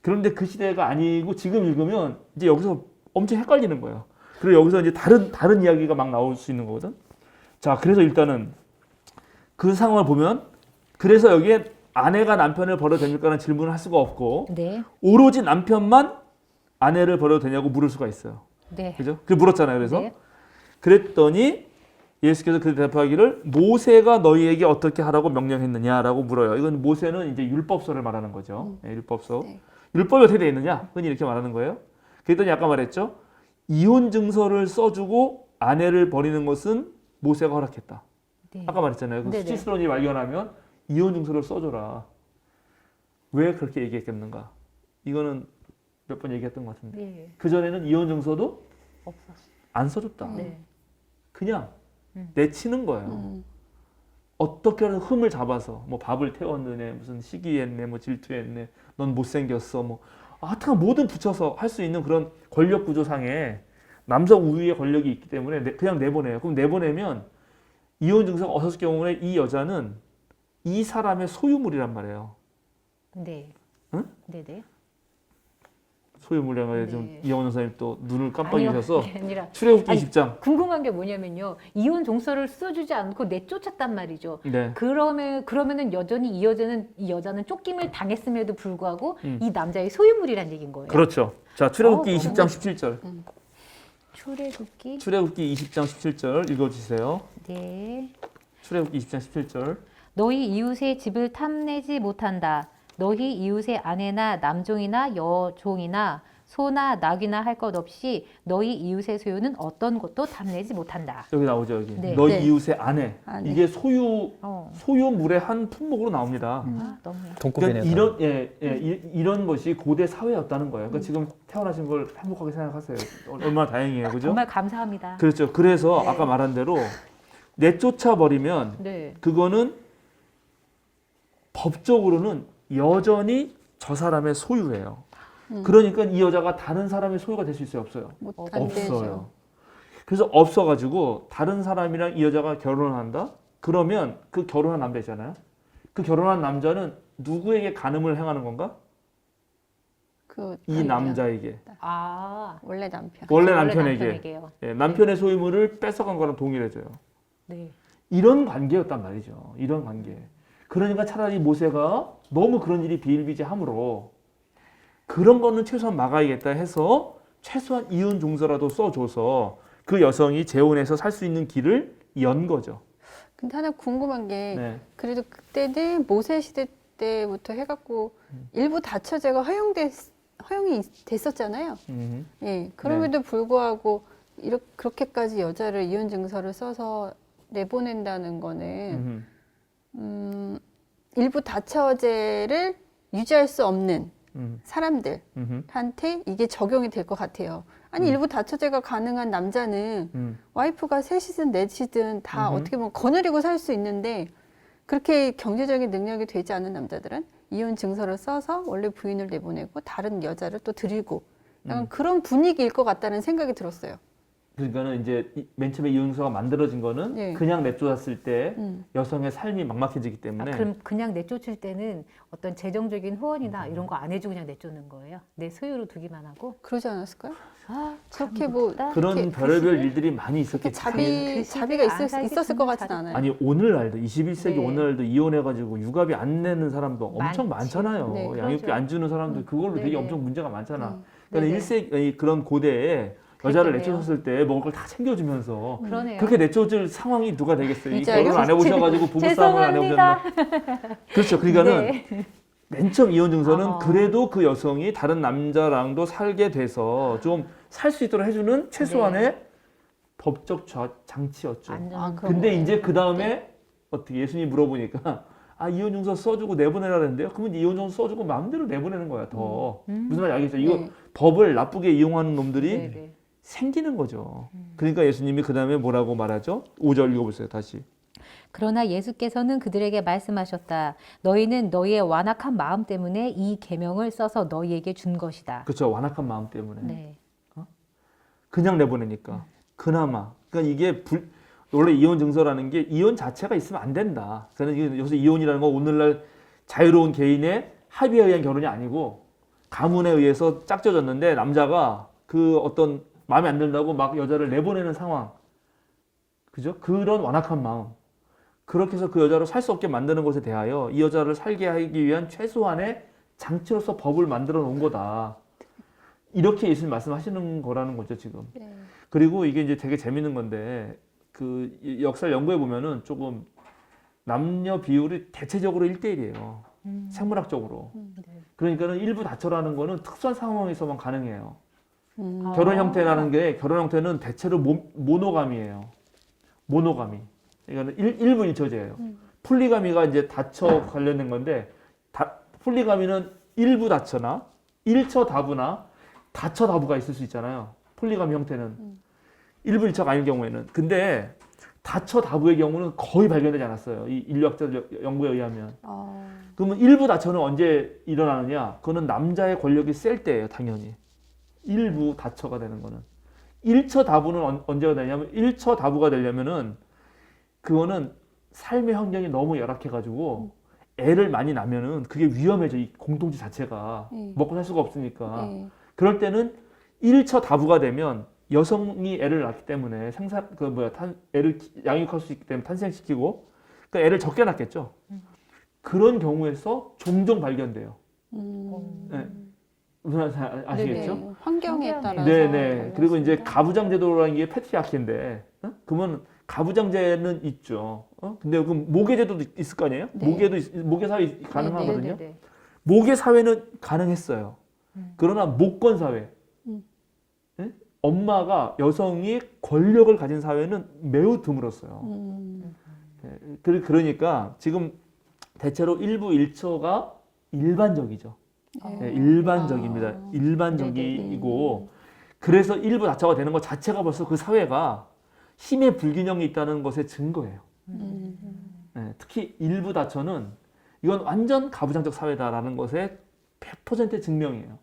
그런데 그 시대가 아니고 지금 읽으면 이제 여기서 엄청 헷갈리는 거예요. 그리고 여기서 이제 다른 이야기가 막 나올 수 있는 거거든. 자, 그래서 일단은 그 상황을 보면 그래서 여기에 아내가 남편을 버려도 됩니까라는 질문을 할 수가 없고 네. 오로지 남편만 아내를 버려도 되냐고 물을 수가 있어요. 네. 그죠? 그 물었잖아요. 그래서 네. 그랬더니 예수께서 그 대답하기를 모세가 너희에게 어떻게 하라고 명령했느냐라고 물어요. 이건 모세는 이제 율법서를 말하는 거죠. 네, 율법서. 네. 율법이 어떻게 되어 있느냐? 흔히 이렇게 말하는 거예요. 그랬더니 아까 말했죠. 이혼 증서를 써주고 아내를 버리는 것은 모세가 허락했다. 네. 아까 말했잖아요. 그 네네. 수치스러운 일이 발견하면 이혼 증서를 써줘라. 왜 그렇게 얘기했겠는가? 이거는 몇 번 얘기했던 것 같은데. 네. 그 전에는 이혼 증서도 없었어. 안 써줬다. 네. 그냥 내치는 거예요. 어떻게든 흠을 잡아서 뭐 밥을 태웠느네, 무슨 시기했네, 뭐 질투했네, 넌 못생겼어, 뭐 하여튼 뭐든 붙여서 할 수 있는 그런 권력 구조상에 남성 우위의 권력이 있기 때문에 그냥 내보내요. 그럼 내보내면 이혼 증서가 없었을 경우에 이 여자는 이 사람의 소유물이란 말이에요. 네. 응? 네네. 소유물이란 말이에요. 네. 좀 이영원 선생님 또 눈을 깜빡이셔서 아니요, 아니라 출애굽기 아니, 20장. 궁금한 게 뭐냐면요. 이혼 종서를 써주지 않고 내쫓았단 말이죠. 네. 그러면은 여전히 이 여자는 쫓김을 당했음에도 불구하고 이 남자의 소유물이란 얘기인 거예요. 그렇죠. 자, 출애굽기 어, 20장 17절. 출애굽기. 출애굽기 20장 17절 읽어주세요. 네. 출애굽기 20장 17절. 너희 이웃의 집을 탐내지 못한다. 너희 이웃의 아내나 남종이나 여종이나 소나 낙이나 할 것 없이 너희 이웃의 소유는 어떤 것도 탐내지 못한다. 여기 나오죠 여기. 네. 너희 네. 이웃의 아내. 아내. 이게 어. 소유물의 한 품목으로 나옵니다. 아, 너무 동급이네요. 그러니까 이런 것이 고대 사회였다는 거예요. 그러니까 지금 태어나신 걸 행복하게 생각하세요. 얼마나 다행이에요, 그죠? 정말 감사합니다. 그렇죠. 그래서 네. 아까 말한 대로 내쫓아 버리면 네. 그거는 법적으로는 여전히 저 사람의 소유예요. 그러니까 이 여자가 다른 사람의 소유가 될 수 있어요, 없어요? 안 없어요. 되죠. 그래서 없어가지고 다른 사람이랑 이 여자가 결혼을 한다? 그러면 그 결혼한 남자 있잖아요. 그 결혼한 남자는 누구에게 간음을 행하는 건가? 그 이 남자에게. 아, 원래 남편. 원래 원래 남편에게. 남편에게요. 예, 남편의 소유물을 뺏어간 거랑 동일해져요. 네. 이런 관계였단 말이죠. 이런 관계. 그러니까 차라리 모세가 너무 그런 일이 비일비재하므로 그런 거는 최소한 막아야겠다 해서 최소한 이혼 종서라도 써줘서 그 여성이 재혼해서 살 수 있는 길을 연 거죠. 근데 하나 궁금한 게 네. 그래도 그때는 모세 시대 때부터 해갖고 일부 다처제가 허용이 됐었잖아요. 예, 그럼에도 불구하고 그렇게까지 여자를 이혼 증서를 써서 내보낸다는 거는 일부 다처제를 유지할 수 없는 사람들한테 이게 적용이 될 것 같아요. 아니 일부 다처제가 가능한 남자는 와이프가 셋이든 넷이든 다 어떻게 보면 거느리고 살 수 있는데 그렇게 경제적인 능력이 되지 않은 남자들은 이혼 증서를 써서 원래 부인을 내보내고 다른 여자를 또 들이고 약간 그런 분위기일 것 같다는 생각이 들었어요. 그러니까는 이제 맨 처음에 이혼서가 만들어진 거는 네. 그냥 내쫓았을 때 여성의 삶이 막막해지기 때문에 그럼 그냥 내쫓을 때는 어떤 재정적인 후원이나 이런 거 안 해주고 그냥 내쫓는 거예요? 내 소유로 두기만 하고? 그러지 않았을까요? 아, 그렇게 뭐 그런 이렇게 별의별 일들이 많이 그렇게 있었겠지. 자비가 안 살기 있었을 것 정말 같진 않아요. 아니 오늘날도 21세기 네. 오늘날도 이혼해가지고 육아비 안 내는 사람도 엄청 많지. 많잖아요. 네, 양육비 그렇죠. 안 주는 사람도 그걸로 되게 네네. 엄청 문제가 많잖아. 네. 그러니까 네네. 1세기 그런 고대에 여자를 그랬겠네요. 내쫓았을 때 먹을 걸 다 챙겨주면서 그러네요. 그렇게 내쫓을 상황이 누가 되겠어요? 이 이제 결혼 안 해보셔가지고 부부싸움을 안 죄송합니다. 해보셨나? 그렇죠. 그러니까는 네. 맨 처음 이혼 증서는 아. 그래도 그 여성이 다른 남자랑도 살게 돼서 좀 살 수 있도록 해주는 최소한의 법적 장치였죠. 안전. 그럼 근데 뭐. 이제 그 다음에 어떻게 예수님 물어보니까 아 이혼 증서 써주고 내보내라 그랬는데요. 그러면 이혼 증서 써주고 마음대로 내보내는 거야 더. 무슨 말인지 알겠죠? 이거 네. 법을 나쁘게 이용하는 놈들이 네네. 생기는 거죠. 그러니까 예수님이 그 다음에 뭐라고 말하죠? 5절 읽어보세요 다시. 그러나 예수께서는 그들에게 말씀하셨다. 너희는 너희의 완악한 마음 때문에 이 계명을 써서 너희에게 준 것이다. 그렇죠. 완악한 마음 때문에. 네. 그냥 내보내니까. 그나마. 그러니까 이게 원래 이혼 증서라는 게 이혼 자체가 있으면 안 된다. 저는 여기서 이혼이라는 건 오늘날 자유로운 개인의 합의에 의한 결혼이 아니고 가문에 의해서 짝져졌는데 남자가 그 어떤 마음에 안 든다고 막 여자를 내보내는 상황. 그죠? 그런 완악한 마음. 그렇게 해서 그 여자를 살 수 없게 만드는 것에 대하여 이 여자를 살게 하기 위한 최소한의 장치로서 법을 만들어 놓은 거다. 이렇게 예수님 말씀하시는 거라는 거죠, 지금. 네. 그리고 이게 이제 되게 재밌는 건데 그 역사를 연구해 보면은 조금 남녀 비율이 대체적으로 1대1이에요. 생물학적으로. 네. 그러니까는 일부 다처라는 거는 특수한 상황에서만 가능해요. 아. 결혼 형태라는 게 결혼 형태는 대체로 모노감이에요. 모노감이. 그러니까 일부 일처제예요. 폴리가미가 이제 다처 관련된 건데 폴리가미는 일부 다처나 일처 다부나 다처 다부가 있을 수 있잖아요. 폴리가미 형태는 일부 일처가 아닌 경우에는. 근데 다처 다부의 경우는 거의 발견되지 않았어요. 이 인류학자 연구에 의하면. 그러면 일부 다처는 언제 일어나느냐? 그거는 남자의 권력이 셀 때예요, 당연히. 일부 다처가 되는 거는. 일처 다부는 언제가 되냐면 일처 다부가 되려면은 그거는 삶의 환경이 너무 열악해가지고 애를 많이 낳으면은 그게 위험해져. 이 공동체 자체가 먹고 살 수가 없으니까. 그럴 때는 1처 다부가 되면 여성이 애를 낳기 때문에 애를 양육할 수 있기 때문에 탄생시키고 그러니까 애를 적게 낳겠죠. 그런 경우에서 종종 발견돼요. 네. 무슨 말인지 아시겠죠? 네네. 환경에 따라서. 네네. 그리고 이제 달랐습니다. 가부장 제도라는 게 패트리아키인데, 그러면 가부장제는 있죠. 근데 그 모계제도도 있을 거 아니에요? 네. 모계 사회 가능하거든요. 네네네. 목의 사회는 가능했어요. 그러나 목권 사회, 예? 엄마가 여성이 권력을 가진 사회는 매우 드물었어요. 예, 그러니까 지금 대체로 일부 일처가 일반적이죠. 예, 일반적입니다. 일반적이고 그래서 일부 다처가 되는 것 자체가 벌써 그 사회가 힘의 불균형이 있다는 것의 증거예요. 예, 특히 일부 다처는 이건 완전 가부장적 사회다라는 것의 100%의 증명이에요.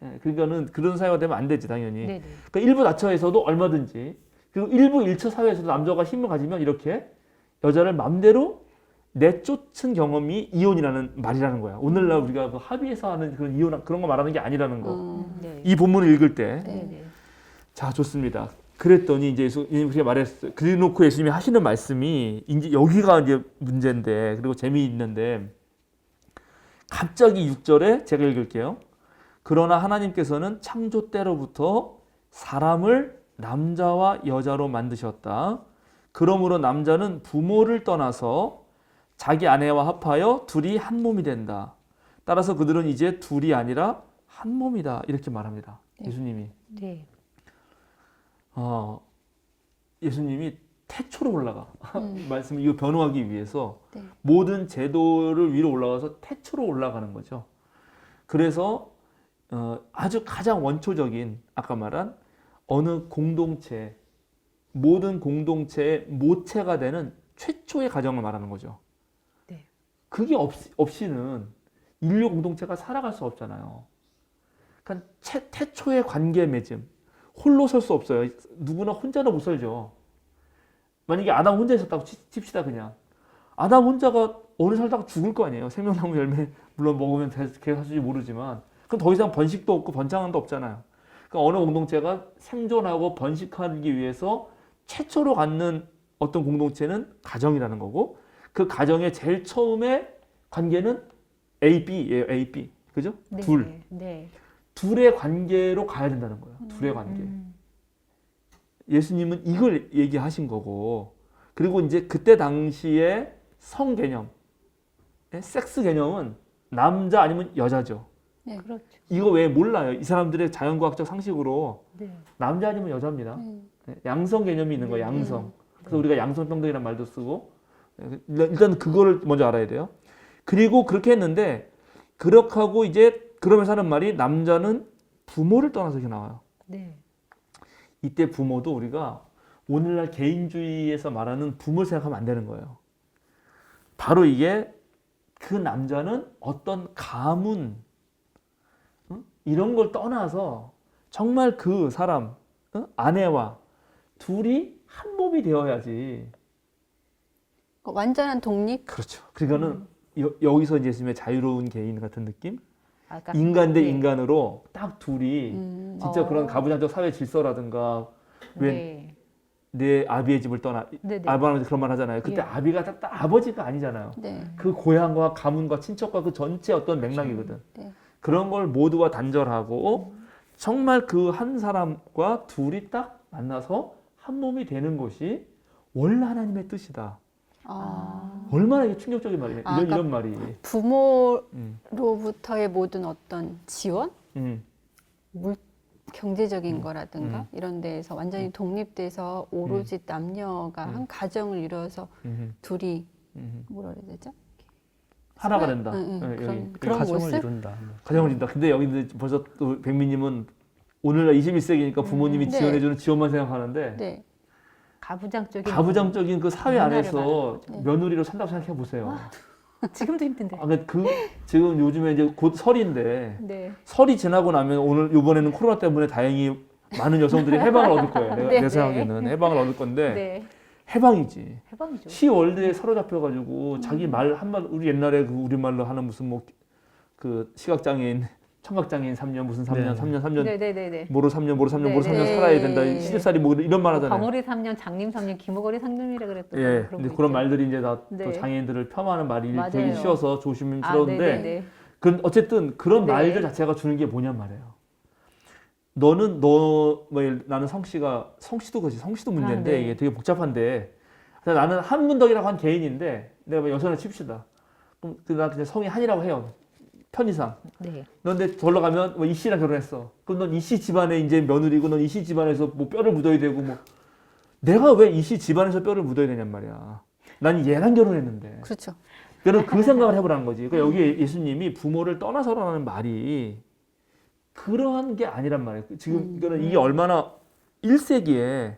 예, 그러니까는 그런 사회가 되면 안 되지 당연히. 네네. 그러니까 일부 다처에서도 얼마든지 그리고 일부 일처 사회에서도 남자가 힘을 가지면 이렇게 여자를 맘대로 내쫓은 경험이 이혼이라는 말이라는 거야. 오늘날 우리가 그 합의해서 하는 그런 이혼 그런 거 말하는 게 아니라는 거. 네. 이 본문을 읽을 때. 네네. 자, 좋습니다. 그랬더니 이제 예수님이 그렇게 말했어요. 그래놓고 예수님이 하시는 말씀이 이제 여기가 이제 문제인데 그리고 재미있는데 갑자기 6절에 제가 읽을게요. 그러나 하나님께서는 창조 때로부터 사람을 남자와 여자로 만드셨다. 그러므로 남자는 부모를 떠나서 자기 아내와 합하여 둘이 한 몸이 된다. 따라서 그들은 이제 둘이 아니라 한 몸이다. 이렇게 말합니다. 예수님이. 네. 예수님이 태초로 올라가. 말씀을 이거 변호하기 위해서 네. 모든 제도를 위로 올라가서 태초로 올라가는 거죠. 그래서 아주 가장 원초적인 아까 말한 어느 공동체 모든 공동체의 모체가 되는 최초의 가정을 말하는 거죠. 네. 그게 없이는 인류 공동체가 살아갈 수 없잖아요. 그러니까 태초의 관계 맺음 홀로 설 수 없어요. 누구나 혼자는 못 살죠. 만약에 아담 혼자 있었다고 칩시다 그냥. 아담 혼자가 어느 살다가 죽을 거 아니에요. 생명나무 열매 물론 먹으면 계속 살지 모르지만 그럼 더 이상 번식도 없고 번창도 없잖아요. 그러니까 어느 공동체가 생존하고 번식하기 위해서 최초로 갖는 어떤 공동체는 가정이라는 거고 그 가정의 제일 처음에 관계는 A, B예요. A, B. 그죠? 네. 둘. 네. 둘의 관계로 가야 된다는 거예요. 둘의 관계. 예수님은 이걸 얘기하신 거고 그리고 이제 그때 당시에 성 개념, 섹스 개념은 남자 아니면 여자죠. 그렇죠. 이거 왜 몰라요? 이 사람들의 자연과학적 상식으로 네. 남자 아니면 여자입니다. 양성 개념이 있는 거예요. 양성. 그래서 우리가 양성평등이라는 말도 쓰고 일단 그거를 먼저 알아야 돼요. 그리고 그렇게 했는데 그렇게 하고 이제 그러면서 하는 말이 남자는 부모를 떠나서 이렇게 나와요. 네. 이때 부모도 우리가 오늘날 개인주의에서 말하는 부모를 생각하면 안 되는 거예요. 바로 이게 그 남자는 어떤 가문 이런 걸 떠나서 정말 그 사람 아내와 둘이 한 몸이 되어야지. 완전한 독립? 그렇죠. 그러니까는 여기서 이제 예수님의 자유로운 개인 같은 느낌? 아까 인간 대 네. 인간으로 딱 둘이 진짜 그런 가부장적 사회 질서라든가 왜 네. 내 아비의 집을 떠나 네네. 아버지한테 그런 말 하잖아요. 그때 예. 아비가 딱 아버지가 아니잖아요. 네. 그 고향과 가문과 친척과 그 전체 어떤 맥락이거든. 네. 그런 걸 모두와 단절하고 정말 그 한 사람과 둘이 딱 만나서 한 몸이 되는 것이 원래 하나님의 뜻이다. 얼마나 이게 충격적인 말이네. 그러니까 이런 말이. 부모로부터의 모든 어떤 지원? 음. 경제적인 거라든가 이런 데에서 완전히 독립돼서 오로지 남녀가 한 가정을 이루어서 둘이 뭐라 그래야 되죠? 하나가 된다. 그런 가정을 모습? 이룬다. 가정을 이룬다. 근데 여기 벌써 또 백미님은 오늘날 21세기니까 부모님이 네. 지원해주는 지원만 생각하는데 네. 가부장적인 가부장적인 그 사회 문화를 안에서 말하는 거죠. 며느리로 산다고 생각해 보세요. 지금도 힘든데. 지금 요즘에 이제 곧 설인데 네. 설이 지나고 나면 오늘 이번에는 코로나 때문에 다행히 많은 여성들이 해방을 얻을 거예요. 네. 내 생각에는 해방을 얻을 건데 네. 해방이지. 해방이죠. 시월드에 사로잡혀가지고 자기 말 한말 우리 옛날에 그 우리 말로 하는 무슨 뭐 그 시각장애인 청각장애인 3년 무슨 3년 네. 3년 네네네네. 모로 3년 모로 3년 모로 3년 네. 살아야 된다. 시집살이 뭐 이런 말 하잖아요. 광어리 3년, 장님 3년, 김어거리 3년이라 그랬던 예, 근데 그런 말들이 이제 다 또 네. 장애인들을 폄하하는 말이 맞아요. 되기 쉬워서 조심스러운데 네네네. 어쨌든 그런 네. 말들 자체가 주는 게 뭐냔 말이에요. 나는 성씨도 그렇지. 성씨도 문제인데 네. 이게 되게 복잡한데 나는 한문덕이라고 한 개인인데 내가 뭐 여선을 칩시다. 그럼 나 그냥 성이 한이라고 해요. 편의상. 네. 넌 근데 절로 가면 뭐 이 씨랑 결혼했어. 그럼 넌 이 씨 집안에 이제 며느리고 넌 이 씨 집안에서 뭐 뼈를 묻어야 되고 뭐 내가 왜 이 씨 집안에서 뼈를 묻어야 되냔 말이야. 난 얘랑 결혼했는데. 그렇죠. 그럼 그 생각을 해보라는 거지. 그러니까 여기 예수님이 부모를 떠나서라는 말이 그러한 게 아니란 말이에요. 지금 이거는 이게 얼마나 1세기에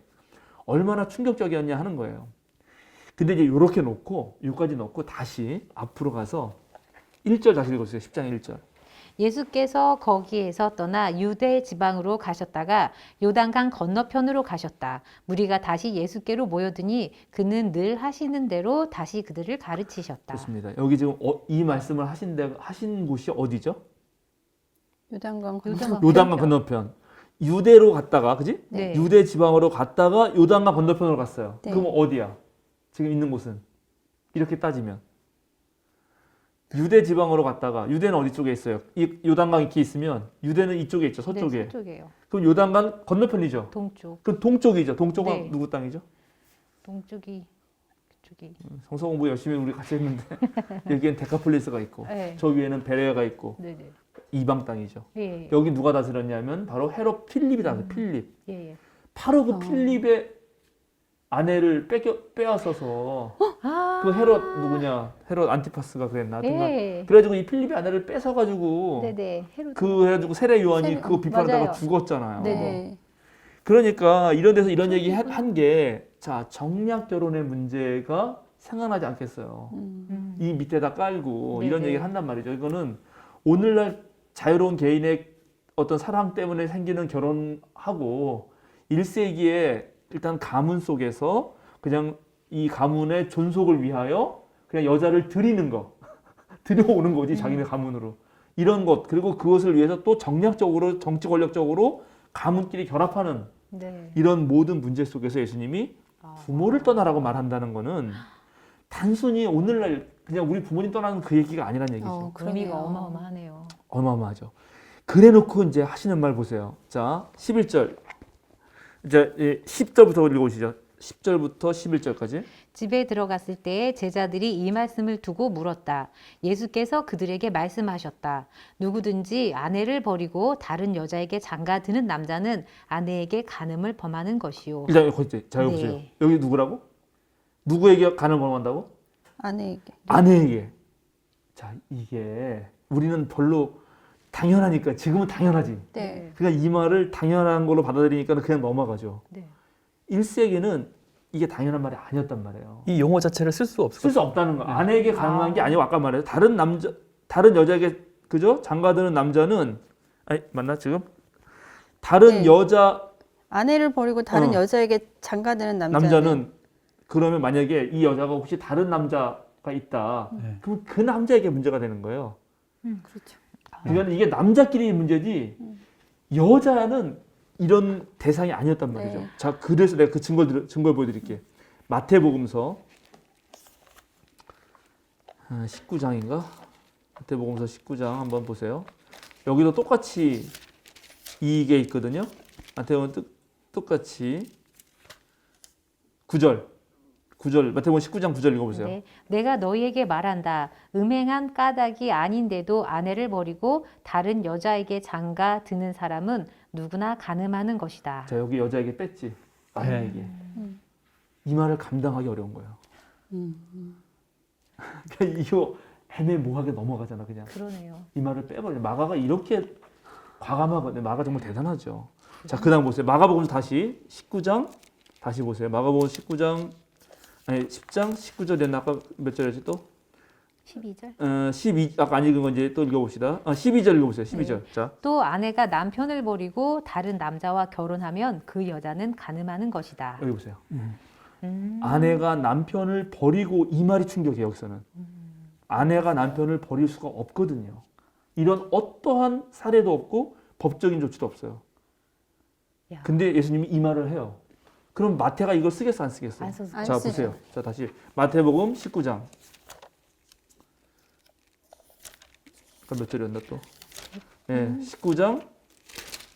얼마나 충격적이었냐 하는 거예요. 근데 이제 이렇게 놓고 여기까지 놓고 다시 앞으로 가서 1절 다시 읽어주세요. 10장 1절. 예수께서 거기에서 떠나 유대 지방으로 가셨다가 요단강 건너편으로 가셨다. 무리가 다시 예수께로 모여드니 그는 늘 하시는 대로 다시 그들을 가르치셨다. 좋습니다. 여기 지금 이 말씀을 하신 곳이 어디죠? 요단강 요단강 건너편. 유대로 갔다가, 그지? 네. 유대 지방으로 갔다가 요단강 건너편으로 갔어요. 네. 그럼 어디야? 지금 있는 곳은? 이렇게 따지면. 유대 지방으로 갔다가, 유대는 어디 쪽에 있어요? 이 요단강 이렇게 있으면, 유대는 이쪽에 있죠, 서쪽에. 네, 서쪽이에요. 그럼 요단강 건너편이죠? 동쪽. 그럼 동쪽이죠. 동쪽은 네. 누구 땅이죠? 동쪽이 그쪽이. 성서 공부 열심히 우리 같이 했는데, 여기엔 데카폴리스가 있고, 네. 저 위에는 베레아가 있고, 네네. 이방 땅이죠. 예. 여기 누가 다스렸냐면 바로 헤롯 필립이 다스렸어요. 필립. 예. 예. 바로 그 필립의 아내를 빼앗아서 아. 그 헤롯 누구냐? 헤롯 안티파스가 그랬나? 하여튼간 예. 그래가지고 이 필립의 아내를 뺏어가지고 네네. 헤로드. 그 해가지고 세례 요한이 세례- 그거 비판하다가 맞아요. 죽었잖아요. 네네. 네. 그러니까 이런 데서 이런 얘기 한 게 자 정략 결혼의 문제가 생각나지 않겠어요. 이 밑에다 깔고 네네. 이런 얘기를 한단 말이죠. 이거는 오늘날 자유로운 개인의 어떤 사랑 때문에 생기는 결혼하고 1세기에 일단 가문 속에서 그냥 이 가문의 존속을 위하여 그냥 여자를 들이는 거 들여오는 거지 자기네 가문으로 이런 것 그리고 그것을 위해서 또 정략적으로 정치 권력적으로 가문끼리 결합하는 네. 이런 모든 문제 속에서 예수님이 부모를 떠나라고 말한다는 거는 단순히 오늘날 그냥 우리 부모님 떠나는 그 얘기가 아니란 얘기죠. 의미가 어마어마하네요. 어마어마하죠. 그래 놓고 이제 하시는 말 보세요. 자, 11절. 이제 10절부터 읽어보시죠. 10절부터 11절까지. 집에 들어갔을 때 제자들이 이 말씀을 두고 물었다. 예수께서 그들에게 말씀하셨다. 누구든지 아내를 버리고 다른 여자에게 장가드는 남자는 아내에게 간음을 범하는 것이요. 일단 거기 자, 여기 네. 보세요. 여기 누구라고? 누구에게 간을 범한다고? 아내에게. 아내에게. 자, 이게 우리는 별로 당연하니까 지금은 당연하지. 네. 그러니까 이 말을 당연한 걸로 받아들이니까 그냥 넘어가죠. 네. 1세기는 이게 당연한 말이 아니었단 말이에요. 이 용어 자체를 쓸 수 없을 쓸 수 것 없다는 거. 아내에게 가능한 게 아니고 아까 말했죠. 다른 여자에게 그죠? 장가드는 남자는 아니 맞나 지금? 다른 네. 여자 아내를 버리고 다른 어. 여자에게 장가드는 남자는 그러면 만약에 이 여자가 혹시 다른 남자가 있다. 네. 그럼 그 남자에게 문제가 되는 거예요. 그렇죠. 그러니까 이게 남자끼리 문제지 여자는 이런 대상이 아니었단 말이죠. 네. 자, 그래서 내가 그 증거를 보여드릴게. 마태복음서 19장인가? 마태복음서 19장 한번 보세요. 여기도 똑같이 이게 있거든요. 마태복음 똑같이 9절 마태복음 19장 9절 읽어보세요. 네. 내가 너희에게 말한다. 음행한 까닭이 아닌데도 아내를 버리고 다른 여자에게 장가 드는 사람은 누구나 간음하는 것이다. 자, 여기 여자에게 뺐지. 아내에게. 이 말을 감당하기 어려운 거예요. 그러니까 이거 애매모호하게 넘어가잖아 그냥. 그러네요. 이 말을 빼버려. 마가가 이렇게 과감하거든요. 마가 정말 대단하죠. 자, 그다음 보세요. 마가복음 다시 19장 다시 보세요. 마가복음 19장 아니 10장 19절에 아까 몇 절이지 또? 12절. 12 아까 안 읽은 거 이제 또 읽어봅시다. 12절 읽어보세요. 12절. 자, 또 아내가 남편을 버리고 다른 남자와 결혼하면 그 여자는 간음하는 것이다. 여기 보세요. 아내가 남편을 버리고 이 말이 충격이에요. 여기서는 아내가 남편을 버릴 수가 없거든요. 이런 어떠한 사례도 없고 법적인 조치도 없어요. 야. 근데 예수님이 이 말을 해요. 그럼 마태가 이걸 쓰겠어 안 쓰겠어요? 안 써서. 안 자 쓰죠. 보세요. 자 다시 마태복음 19장. 아까 몇 절이었나 또? 네, 19장.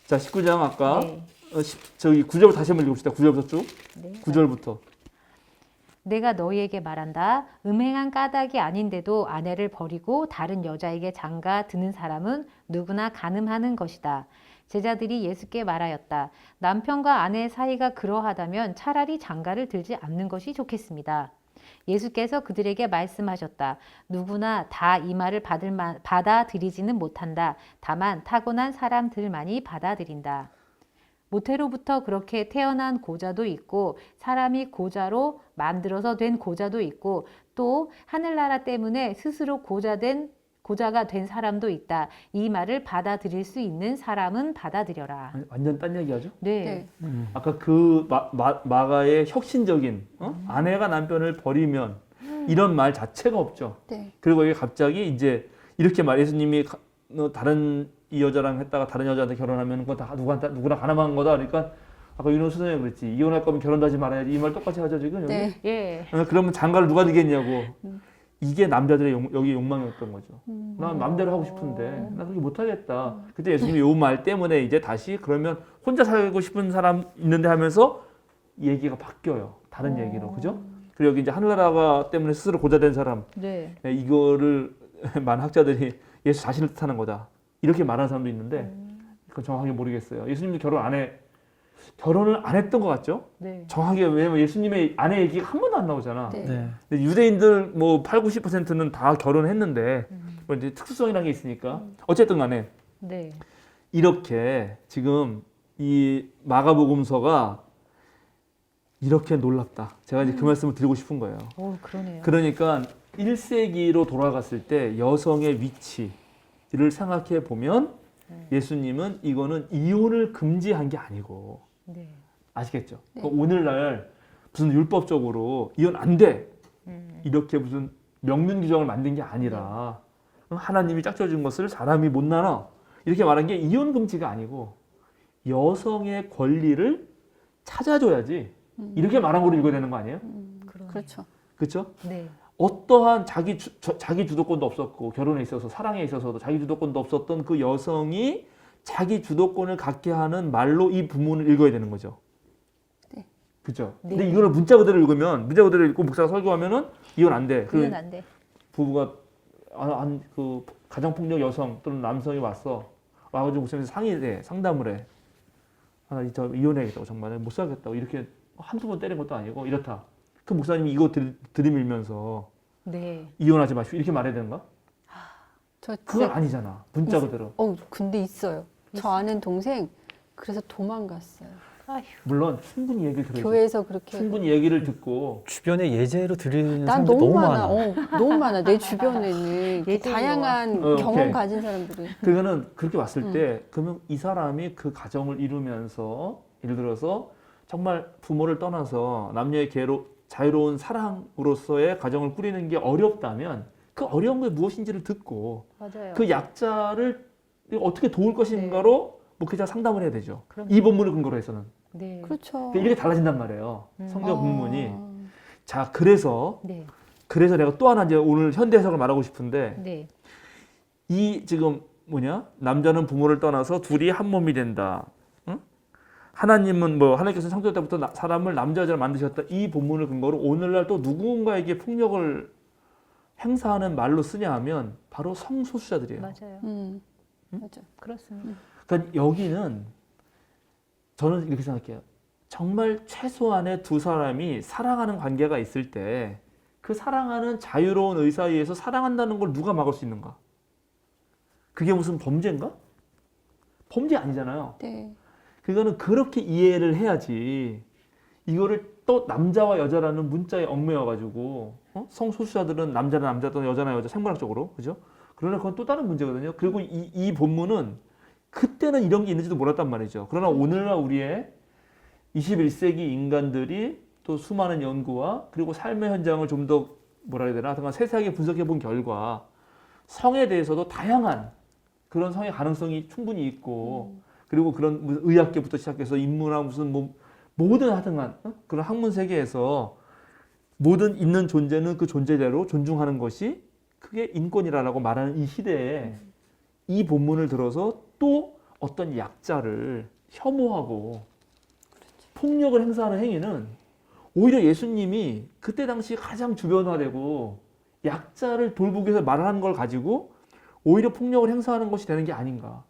자 19장 아까 네. 저기 9절부터 다시 한번 읽읍시다. 9절부터 쭉. 네. 9절부터. 내가 너희에게 말한다. 음행한 까닭이 아닌데도 아내를 버리고 다른 여자에게 장가 드는 사람은 누구나 간음하는 것이다. 제자들이 예수께 말하였다. 남편과 아내의 사이가 그러하다면 차라리 장가를 들지 않는 것이 좋겠습니다. 예수께서 그들에게 말씀하셨다. 누구나 다 이 말을 받아들이지는 못한다. 다만 타고난 사람들만이 받아들인다. 모태로부터 그렇게 태어난 고자도 있고 사람이 고자로 만들어서 된 고자도 있고 또 하늘나라 때문에 스스로 고자가 된 사람도 있다. 이 말을 받아들일 수 있는 사람은 받아들여라. 완전 딴 얘기하죠? 네. 아까 그 마가의 혁신적인 아내가 남편을 버리면 이런 말 자체가 없죠. 네. 그리고 이게 갑자기 이제 이렇게 예수님이 다른 이 여자랑 했다가 다른 여자한테 결혼하면 그건 다 누구나 가늠한 거다. 그러니까 아까 윤호 수선이 그랬지. 이혼할 거면 결혼도 하지 말아야지. 이 말 똑같이 하죠 지금 여기. 네. 예. 그러면 장가를 누가 들겠냐고. 이게 남자들의 여기 욕망이었던 거죠. 난 마음대로 하고 싶은데 나 그렇게 못하겠다. 그때 예수님이 이 말 때문에 이제 다시 그러면 혼자 살고 싶은 사람 있는데 하면서 얘기가 바뀌어요. 다른 얘기로. 그죠? 그리고 여기 이제 하늘나라가 때문에 스스로 고자된 사람. 네. 이거를 많은 학자들이 예수 자신을 뜻하는 거다. 이렇게 말하는 사람도 있는데 그건 정확하게 모르겠어요. 예수님도 결혼을 안 했던 것 같죠? 네. 정확하게 왜냐면 예수님의 아내 얘기가 한 번도 안 나오잖아. 네. 네. 근데 유대인들 뭐 80~90%는 다 결혼했는데 뭐 이제 특수성이라는 게 있으니까 어쨌든 간에 네. 이렇게 지금 이 마가복음서가 이렇게 놀랍다. 제가 이제 그 말씀을 드리고 싶은 거예요. 오, 그러네요. 그러니까 1세기로 돌아갔을 때 여성의 위치를 생각해 보면 예수님은 이거는 이혼을 금지한 게 아니고 네. 아시겠죠? 네. 그러니까 오늘날 무슨 율법적으로 이혼 안 돼. 이렇게 무슨 명문 규정을 만든 게 아니라 하나님이 짝져준 것을 사람이 못 나눠. 이렇게 말한 게 이혼 금지가 아니고 여성의 권리를 찾아줘야지. 이렇게 말한 거로 읽어야 되는 거 아니에요? 그러네요. 그렇죠. 그렇죠? 네. 어떠한 자기 주도권도 없었고 결혼에 있어서 사랑에 있어서도 자기 주도권도 없었던 그 여성이 자기 주도권을 갖게 하는 말로 이 부문을 읽어야 되는 거죠. 네. 그죠? 네. 근데 이거를 문자 그대로 읽으면 문자 그대로 읽고 목사가 설교하면은 이혼 안 돼. 그건 안 돼. 부부가 그 가정폭력 여성 또는 남성이 와가지고 목사님한테 상의해 상담을 해. 저 이혼해야겠다고 정말 못 살겠다고 이렇게 한두 번 때린 것도 아니고 이렇다. 그 목사님이 이거 들이밀면서 네. 이혼하지 마시오 이렇게 말해야 되는가? 저 그건 진짜 아니잖아. 문자 그대로. 근데 있어요. 저 아는 동생 그래서 도망갔어요. 아휴. 물론 충분히 얘기를 들어야지. 교회에서 그렇게 충분히 얘기를 듣고 주변에 예제로 들리는 난 사람들이 너무 너무 많아. 많아. 너무 많아. 내 주변에는 이렇게 예전에 다양한 오케이. 경험 가진 사람들이. 그거는 그렇게 왔을 때 그러면 이 사람이 그 가정을 이루면서 예를 들어서 정말 부모를 떠나서 남녀의 자유로운 사랑으로서의 가정을 꾸리는 게 어렵다면 그 어려운 게 무엇인지를 듣고 맞아요. 그 약자를 어떻게 도울 것인가로 목회자 상담을 해야 되죠. 그럼요. 이 본문을 근거로 해서는. 네. 그렇죠. 이렇게 달라진단 말이에요. 성경 본문이. 아, 자, 그래서 네. 내가 또 하나 이제 오늘 현대 해석을 말하고 싶은데 네. 이 지금 남자는 부모를 떠나서 둘이 한 몸이 된다. 응? 하나님은 하나님께서 창조 때부터 사람을 남자 여자를 만드셨다. 이 본문을 근거로 오늘날 또 누군가에게 폭력을 행사하는 말로 쓰냐 하면 바로 성소수자들이에요. 맞아요. 맞아. 그렇습니다. 그러니까 여기는 저는 이렇게 생각해요. 정말 최소한의 두 사람이 사랑하는 관계가 있을 때 그 사랑하는 자유로운 의사에 의해서 사랑한다는 걸 누가 막을 수 있는가? 그게 무슨 범죄인가? 범죄 아니잖아요. 네. 그거는 그렇게 이해를 해야지. 이거를 또 남자와 여자라는 문자에 얽매여가지고 성소수자들은 남자는 남자 또는 여자나 여자 생물학적으로 그죠? 그러나 그건 또 다른 문제거든요. 그리고 이 본문은 그때는 이런 게 있는지도 몰랐단 말이죠. 그러나 오늘날 우리의 21세기 인간들이 또 수많은 연구와 그리고 삶의 현장을 좀 더 뭐라 해야 되나 하여튼 세세하게 분석해 본 결과 성에 대해서도 다양한 그런 성의 가능성이 충분히 있고 그리고 그런 무슨 의학계부터 시작해서 인문학 무슨 모든 하여튼간 그런 학문 세계에서 모든 있는 존재는 그 존재대로 존중하는 것이 그게 인권이라고 말하는 이 시대에 이 본문을 들어서 또 어떤 약자를 혐오하고 폭력을 행사하는 행위는 오히려 예수님이 그때 당시 가장 주변화되고 약자를 돌보기 위해서 말하는 걸 가지고 오히려 폭력을 행사하는 것이 되는 게 아닌가.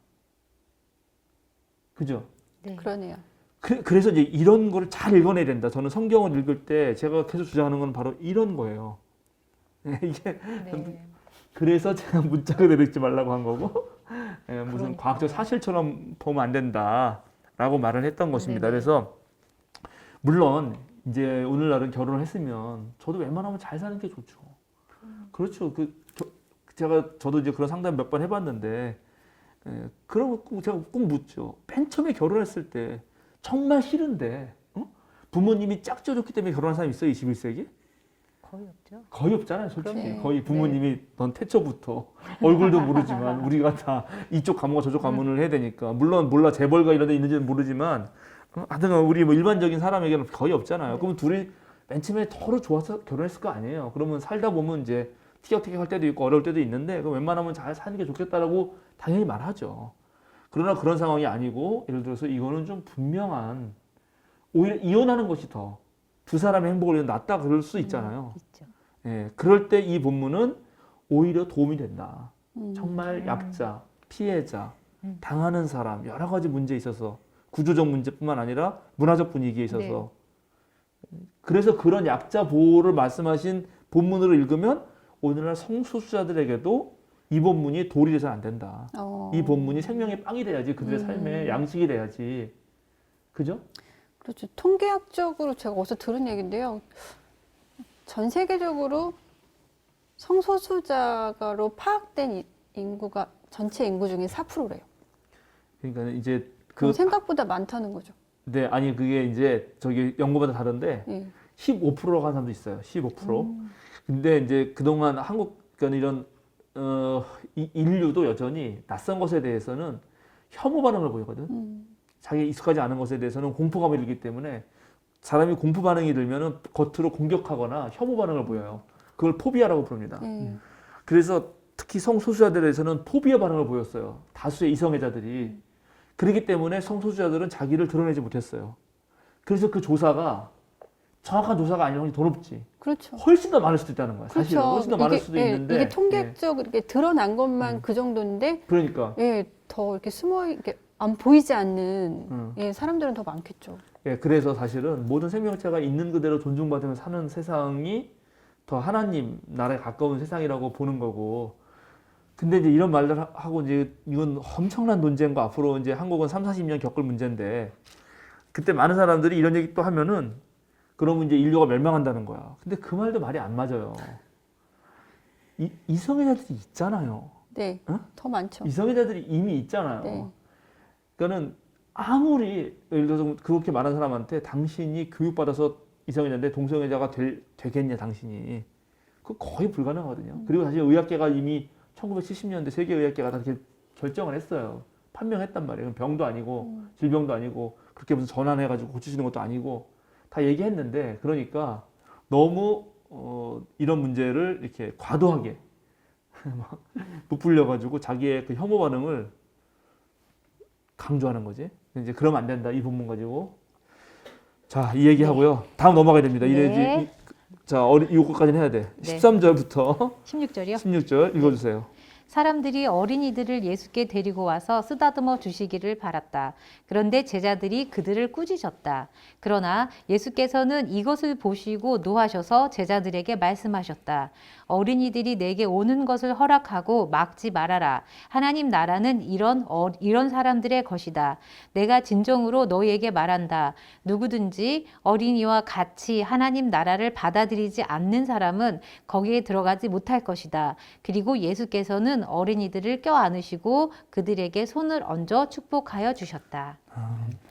그죠? 네. 그러네요. 그래서 이제 이런 거를 잘 읽어내야 된다. 저는 성경을 읽을 때 제가 계속 주장하는 건 바로 이런 거예요. 이게 네. 그래서 제가 문자 그대로 읽지 말라고 한 거고 무슨 그러니까. 과학적 사실처럼 보면 안 된다라고 말을 했던 것입니다. 네네. 그래서 물론 이제 오늘날은 결혼을 했으면 저도 웬만하면 잘 사는 게 좋죠. 그렇죠. 저도 이제 그런 상담 몇 번 해봤는데 그러면 제가 꼭 묻죠. 맨 처음에 결혼했을 때 정말 싫은데 부모님이 짝져줬기 때문에 결혼한 사람이 있어요? 21세기? 거의 없죠. 거의 없잖아요, 솔직히. 그럼요. 거의 부모님이 넌 태초부터 얼굴도 모르지만 우리가 다 이쪽 가문과 저쪽 가문을 해야 되니까 물론 몰라 재벌가 이런 데 있는지는 모르지만 하여튼 우리 뭐 일반적인 사람에게는 거의 없잖아요. 그러면 둘이 맨 처음에 서로 좋아서 결혼했을 거 아니에요. 그러면 살다 보면 이제 티격태격할 때도 있고 어려울 때도 있는데 그럼 웬만하면 잘 사는 게 좋겠다라고 당연히 말하죠. 그러나 그런 상황이 아니고 예를 들어서 이거는 좀 분명한 오히려 이혼하는 것이 더 두 사람의 행복을 위해 낫다 그럴 수 있잖아요. 있죠. 예, 그럴 때 이 본문은 오히려 도움이 된다. 정말 약자, 피해자, 당하는 사람 여러 가지 문제에 있어서 구조적 문제뿐만 아니라 문화적 분위기에 있어서 그래서 그런 약자 보호를 말씀하신 본문으로 읽으면 오늘날 성소수자들에게도 이 본문이 돌이 돼서는 안 된다. 이 본문이 생명의 빵이 돼야지 그들의 삶의 양식이 돼야지. 그죠? 그렇죠. 통계학적으로 제가 어디서 들은 얘기인데요. 전 세계적으로 성소수자가로 파악된 인구가 전체 인구 중에 4%래요. 그러니까 이제 그럼 생각보다 많다는 거죠. 네, 아니 그게 이제 저기 연구마다 다른데 예. 15%라고 하는 사람도 있어요. 15%. 근데 이제 그동안 한국 그러니까 이런 인류도 여전히 낯선 것에 대해서는 혐오 반응을 보이거든. 자기 익숙하지 않은 것에 대해서는 공포감이 들기 때문에 사람이 공포 반응이 들면은 겉으로 공격하거나 혐오 반응을 보여요. 그걸 포비아라고 부릅니다. 그래서 특히 성소수자들에서는 포비아 반응을 보였어요. 다수의 이성애자들이. 그렇기 때문에 성소수자들은 자기를 드러내지 못했어요. 그래서 그 조사가 정확한 조사가 아니라 훨씬 더 높지. 그렇죠. 훨씬 더 많을 수도 있다는 거야. 사실은 그렇죠. 훨씬 더 많을 수도 있는데. 이게 통계적 이렇게 드러난 것만 그 정도인데, 그러니까. 더 이렇게 이렇게 안 보이지 않는 사람들은 더 많겠죠. 그래서 사실은 모든 생명체가 있는 그대로 존중받으며 사는 세상이 더 하나님 나라에 가까운 세상이라고 보는 거고. 근데 이제 이런 말들 하고 이제 이건 엄청난 논쟁과 앞으로 이제 한국은 3, 40년 겪을 문제인데 그때 많은 사람들이 이런 얘기 또 하면은 그러면 이제 인류가 멸망한다는 거야. 근데 그 말도 말이 안 맞아요. 이성애자들이 있잖아요. 네, 더 많죠. 이성애자들이 이미 있잖아요. 네. 그러니까는 아무리 예를 들어서 그렇게 말한 사람한테 당신이 교육받아서 이성애자인데 동성애자가 되겠냐 당신이 그거 거의 불가능하거든요. 그리고 사실 의학계가 이미 1970년대 세계의학계가 다 결정을 했어요. 판명했단 말이에요. 병도 아니고 질병도 아니고 그렇게 무슨 전환해가지고 고치시는 것도 아니고 다 얘기했는데 그러니까 너무 이런 문제를 이렇게 과도하게 부풀려가지고 자기의 그 혐오 반응을 강조하는 거지. 이제 그러면 안 된다. 이 본문 가지고. 자, 이 얘기하고요. 다음 넘어가야 됩니다. 네. 자, 이거까지는 해야 돼. 네. 13절부터 16절이요? 16절 읽어주세요. 사람들이 어린이들을 예수께 데리고 와서 쓰다듬어 주시기를 바랐다. 그런데 제자들이 그들을 꾸짖었다. 그러나 예수께서는 이것을 보시고 노하셔서 제자들에게 말씀하셨다. 어린이들이 내게 오는 것을 허락하고 막지 말아라. 하나님 나라는 이런 사람들의 것이다. 내가 진정으로 너희에게 말한다. 누구든지 어린이와 같이 하나님 나라를 받아들이지 않는 사람은 거기에 들어가지 못할 것이다. 그리고 예수께서는 어린이들을 껴안으시고 그들에게 손을 얹어 축복하여 주셨다.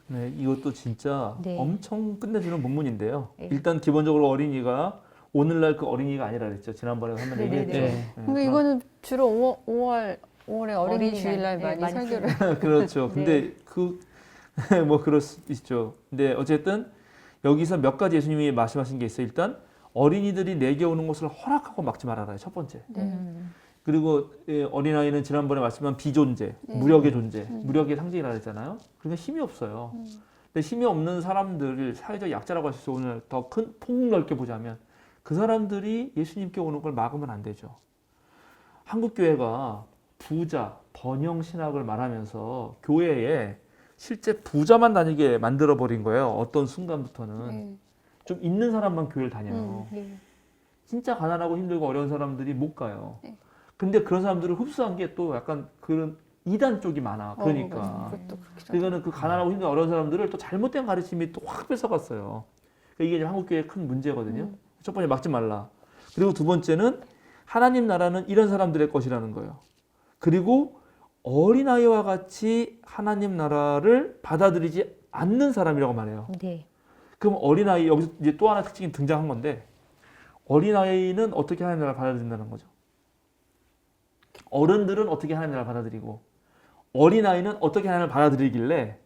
네, 이것도 진짜 네. 엄청 끝내주는 본문인데요. 네. 일단 기본적으로 어린이가 오늘날 그 어린이가 아니라 그랬죠. 지난번에 한번 네, 얘기했죠. 네, 네, 근데 이거는 주로 5월에 어린이 어린이날, 주일날 네, 많이 많이 설교를. 그렇죠. 근데 뭐 그럴 수 있죠. 근데 어쨌든 여기서 몇 가지 예수님이 말씀하신 게 있어요. 일단 어린이들이 내게 오는 것을 허락하고 막지 말아라. 첫 번째. 그리고 어린아이는 지난번에 말씀한 비존재, 무력의 존재, 무력의 상징이라 그랬잖아요. 그러니까 힘이 없어요. 근데 힘이 없는 사람들을 사회적 약자라고 할 수 있어. 오늘 더 큰 폭넓게 보자면 그 사람들이 예수님께 오는 걸 막으면 안 되죠. 한국 교회가 부자, 번영 신학을 말하면서 교회에 실제 부자만 다니게 만들어 버린 거예요. 어떤 순간부터는 네. 좀 있는 사람만 교회를 다녀요. 네. 진짜 가난하고 힘들고 어려운 사람들이 못 가요. 네. 근데 그런 사람들을 흡수한 게 또 약간 그런 이단 쪽이 많아. 그러니까. 그것도 그렇게 그러니까는 그 가난하고 힘든 어려운 사람들을 또 잘못된 가르침이 또 확 뺏어갔어요. 그러니까 이게 이제 한국 교회의 큰 문제거든요. 첫 번째 막지 말라. 그리고 두 번째는 하나님 나라는 이런 사람들의 것이라는 거예요. 그리고 어린아이와 같이 하나님 나라를 받아들이지 않는 사람이라고 말해요. 네. 그럼 어린아이 여기서 이제 또 하나 특징이 등장한 건데 어린아이는 어떻게 하나님 나라를 받아들인다는 거죠. 어른들은 어떻게 하나님 나라를 받아들이고 어린아이는 어떻게 하나님을 받아들이길래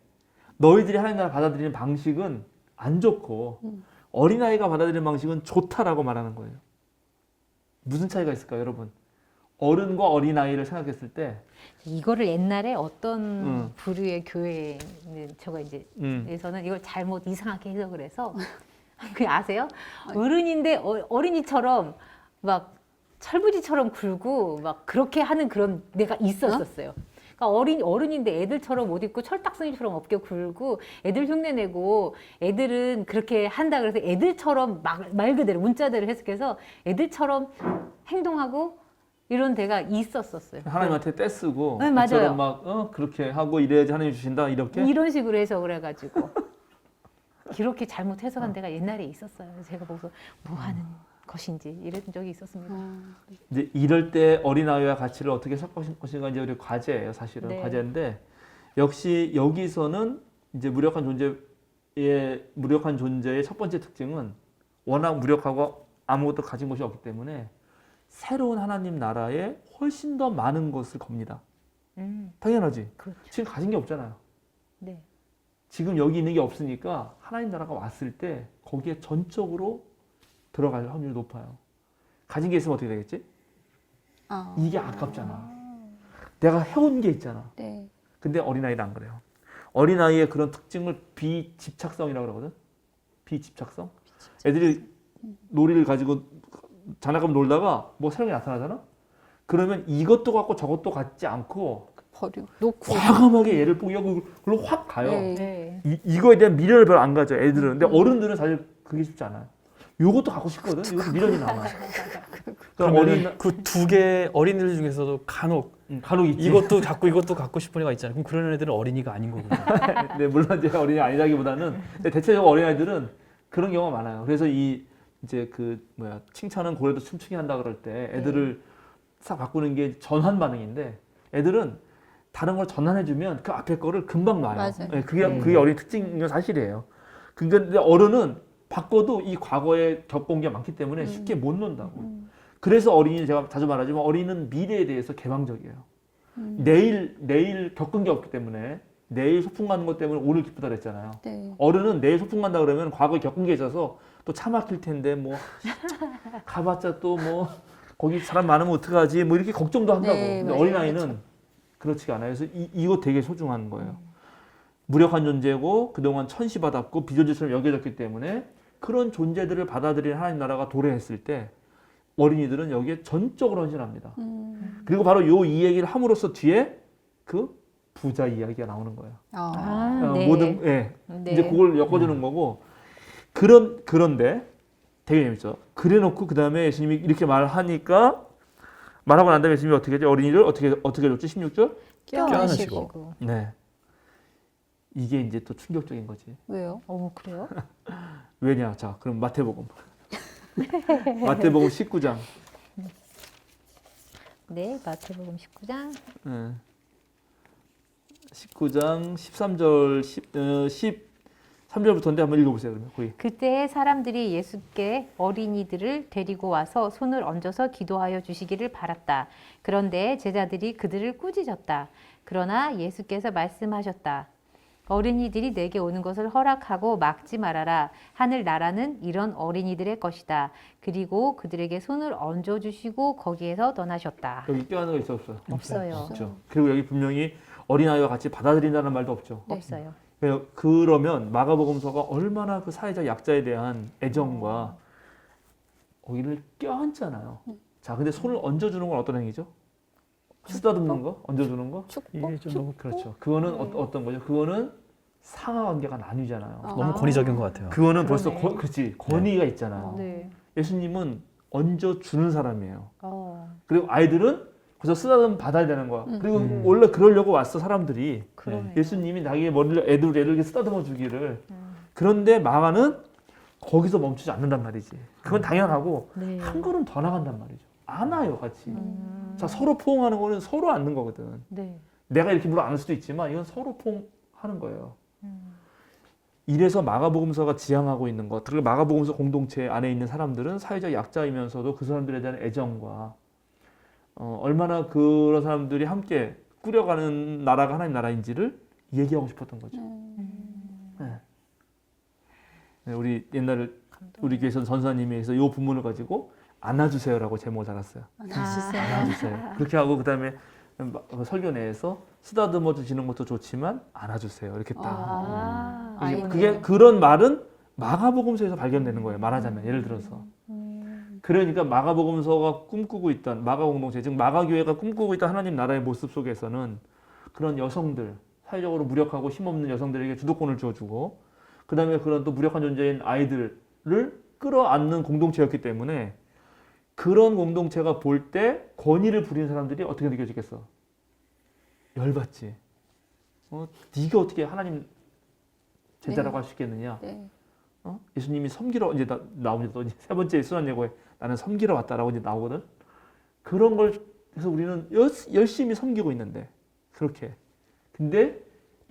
너희들이 하나님 나라를 받아들이는 방식은 안 좋고 어린아이가 받아들이는 방식은 좋다라고 말하는 거예요. 무슨 차이가 있을까요, 여러분? 어른과 어린아이를 생각했을 때 이거를 옛날에 어떤 부류의 교회는 제가 이제 에서는 이걸 잘못 이상하게 해석을 해서 그 아세요? 어른인데 어린이처럼 막 철부지처럼 굴고 막 그렇게 하는 그런 데가 있었어요. 그러니까 어른인데 애들처럼 옷 입고 철딱서니처럼 어깨 굴고 애들 흉내내고 애들은 그렇게 한다 그래서 애들처럼 말 그대로 문자대로 해석해서 애들처럼 행동하고 이런 데가 있었어요. 하나님한테 떼쓰고 네, 맞아요. 그처럼 막 그렇게 하고 이래야지 하나님 주신다 이렇게 이런 식으로 해석을 해가지고 이렇게 잘못 해석한 데가 옛날에 있었어요. 제가 보고서 뭐 하는 것인지 이런 적이 있었습니다. 이제 이럴 때 어린아이와 가치를 어떻게 섞을 것인가 이제 우리 과제예요, 사실은. 네. 과제인데 역시 여기서는 이제 무력한 존재의 첫 번째 특징은 워낙 무력하고 아무것도 가진 것이 없기 때문에 새로운 하나님 나라에 훨씬 더 많은 것을 겁니다. 당연하지. 그렇죠. 지금 가진 게 없잖아요. 네. 지금 여기 있는 게 없으니까 하나님 나라가 왔을 때 거기에 전적으로 들어갈 확률이 높아요. 가진 게 있으면 어떻게 되겠지? 이게 아깝잖아. 내가 해온 게 있잖아. 네. 근데 어린아이는 안 그래요. 어린아이의 그런 특징을 비집착성이라고 그러거든. 비집착성. 애들이 놀이를 가지고 장난감 놀다가 뭐 새로운 게 나타나잖아. 그러면 이것도 갖고 저것도 갖지 않고 버리고 놓고 과감하게 얘를 포기하고 그걸로 확 가요. 네. 네. 이거에 대한 미련을 별로 안 가져 애들은. 근데 어른들은 사실 그게 쉽지 않아요. 요것도 갖고 싶거든. 이것도 미련이 남아. 그러면 그 두 개 어린이들 중에서도 간혹 있지. 이것도 갖고 싶은 애가 있잖아요. 그럼 그런 애들은 어린이가 아닌 거구나. 네, 물론 이제 어린이 아니라기보다는 근데 대체적으로 어린아이들은 그런 경우가 많아요. 그래서 칭찬은 고래도 춤추게 한다 그럴 때 애들을 싹 바꾸는 게 전환 반응인데 애들은 다른 걸 전환해주면 그 앞에 거를 금방 놔요. 맞아요. 네, 그게 어린 특징인 사실이에요. 근데 어른은 바꿔도 이 과거에 겪은 게 많기 때문에 쉽게 못 논다고. 그래서 어린이 제가 자주 말하지만 어린이는 미래에 대해서 개방적이에요. 내일 겪은 게 없기 때문에 내일 소풍 가는 것 때문에 오늘 기쁘다 그랬잖아요. 네. 어른은 내일 소풍 간다 그러면 과거에 겪은 게 있어서 또 차 막힐 텐데 뭐 가봤자 또 뭐 거기 사람 많으면 어떡하지 뭐 이렇게 걱정도 한다고. 네, 근데 맞아요. 어린아이는 그렇죠. 그렇지가 않아요. 그래서 이거 되게 소중한 거예요. 무력한 존재고 그동안 천시받았고 비존재처럼 여겨졌기 때문에 그런 존재들을 받아들이는 하나님 나라가 도래했을 때 어린이들은 여기에 전적으로 헌신합니다. 그리고 바로 이 얘기를 함으로써 뒤에 그 부자 이야기가 나오는 거예요. 네. 모든 네. 이제 그걸 엮어주는 거고 그런데 되게 재밌죠. 그래놓고 그 다음에 예수님이 이렇게 말하니까 말하고 난 다음에 예수님이 어떻게 했지? 어린이를 어떻게 줬지? 16절? 껴안으시고. 네. 이게 이제 또 충격적인 거지. 왜요? 그래요? 왜냐? 자, 그럼 마태복음. 마태복음 19장. 네, 마태복음 19장. 19장 13절 13절부터인데 한번 읽어보세요. 그러면 거기. 그때 사람들이 예수께 어린이들을 데리고 와서 손을 얹어서 기도하여 주시기를 바랐다. 그런데 제자들이 그들을 꾸짖었다. 그러나 예수께서 말씀하셨다. 어린이들이 내게 오는 것을 허락하고 막지 말아라. 하늘 나라는 이런 어린이들의 것이다. 그리고 그들에게 손을 얹어주시고 거기에서 떠나셨다. 여기 껴안는 거 있어 없어요? 없어요. 없죠. 그리고 여기 분명히 어린아이와 같이 받아들인다는 말도 없죠. 네. 없어요. 그러면 마가복음서가 얼마나 그 사회적 약자에 대한 애정과 거기를 껴안잖아요. 자, 근데 손을 얹어주는 건 어떤 행위죠? 쓰다듬는 거? 얹어주는 거? 축복? 이게 좀 너무 그렇죠. 그거는 어떤 거죠? 그거는 상하관계가 나뉘잖아요. 너무 권위적인 것 같아요. 그거는 벌써 그러네. 그렇지 권위가 있잖아요. 네. 예수님은 얹어주는 사람이에요. 어, 그리고 아이들은 그래서 쓰다듬 받아야 되는 거야. 그리고 음. 원래 그러려고 왔어 사람들이. 그러네요. 예수님이 자기의 머리를 애들 이렇게 쓰다듬어 주기를. 그런데 마가는 거기서 멈추지 않는단 말이지. 그건 당연하고 네. 한 걸음 더 나간단 말이죠. 안아요 같이. 자, 서로 포옹하는 거는 서로 안는 거거든. 네. 내가 이렇게 물어 안을 수도 있지만 이건 서로 포옹하는 거예요. 이래서 마가복음서가 지향하고 있는 것, 그리고 마가복음서 공동체 안에 있는 사람들은 사회적 약자이면서도 그 사람들에 대한 애정과 얼마나 그런 사람들이 함께 꾸려가는 나라가 하나님 나라인지를 얘기하고 싶었던 거죠. 네. 네, 우리 옛날에 우리 교회에서 전사님에서 이 부문을 가지고 안아주세요라고 제목을 달았어요. 안아주세요. 안아주세요. 그렇게 하고 그 다음에 설교 내에서 쓰다듬어 주시는 것도 좋지만 안아주세요. 이렇게 딱. 아이고, 그게 그런 말은 마가복음서에서 발견되는 거예요. 말하자면 예를 들어서. 그러니까 마가복음서가 꿈꾸고 있던 마가 공동체, 즉 마가 교회가 꿈꾸고 있던 하나님 나라의 모습 속에서는 그런 여성들, 사회적으로 무력하고 힘없는 여성들에게 주도권을 주어주고, 그 다음에 그런 또 무력한 존재인 아이들을 끌어안는 공동체였기 때문에 그런 공동체가 볼 때 권위를 부리는 사람들이 어떻게 느껴지겠어? 열받지. 네가 어떻게 하나님 제자라고 할 수 있겠느냐? 네. 예수님이 섬기러 이제 나오면 또 세 번째 순환 예고에 나는 섬기러 왔다라고 이제 나오거든. 그런 걸 해서 우리는 열심히 섬기고 있는데 그렇게. 근데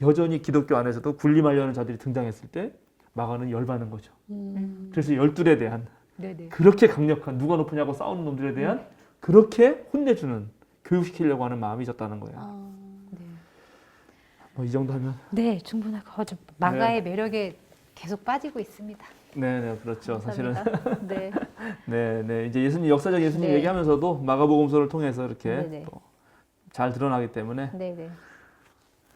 여전히 기독교 안에서도 군림하려는 자들이 등장했을 때 마가는 열받는 거죠. 그래서 열둘에 대한 네네. 그렇게 강력한 누가 높으냐고 싸우는 놈들에 대한 그렇게 혼내주는 교육시키려고 하는 마음이 있었다는 거예요. 네. 뭐 이 정도 하면 네, 충분할 것 같아요. 마가의 매력에 계속 빠지고 있습니다. 네, 그렇죠. 사실은 감사합니다. 네. 네, 이제 예수님 역사적 예수님 네. 얘기하면서도 마가복음서를 통해서 이렇게 네네. 또 잘 드러나기 때문에 네네.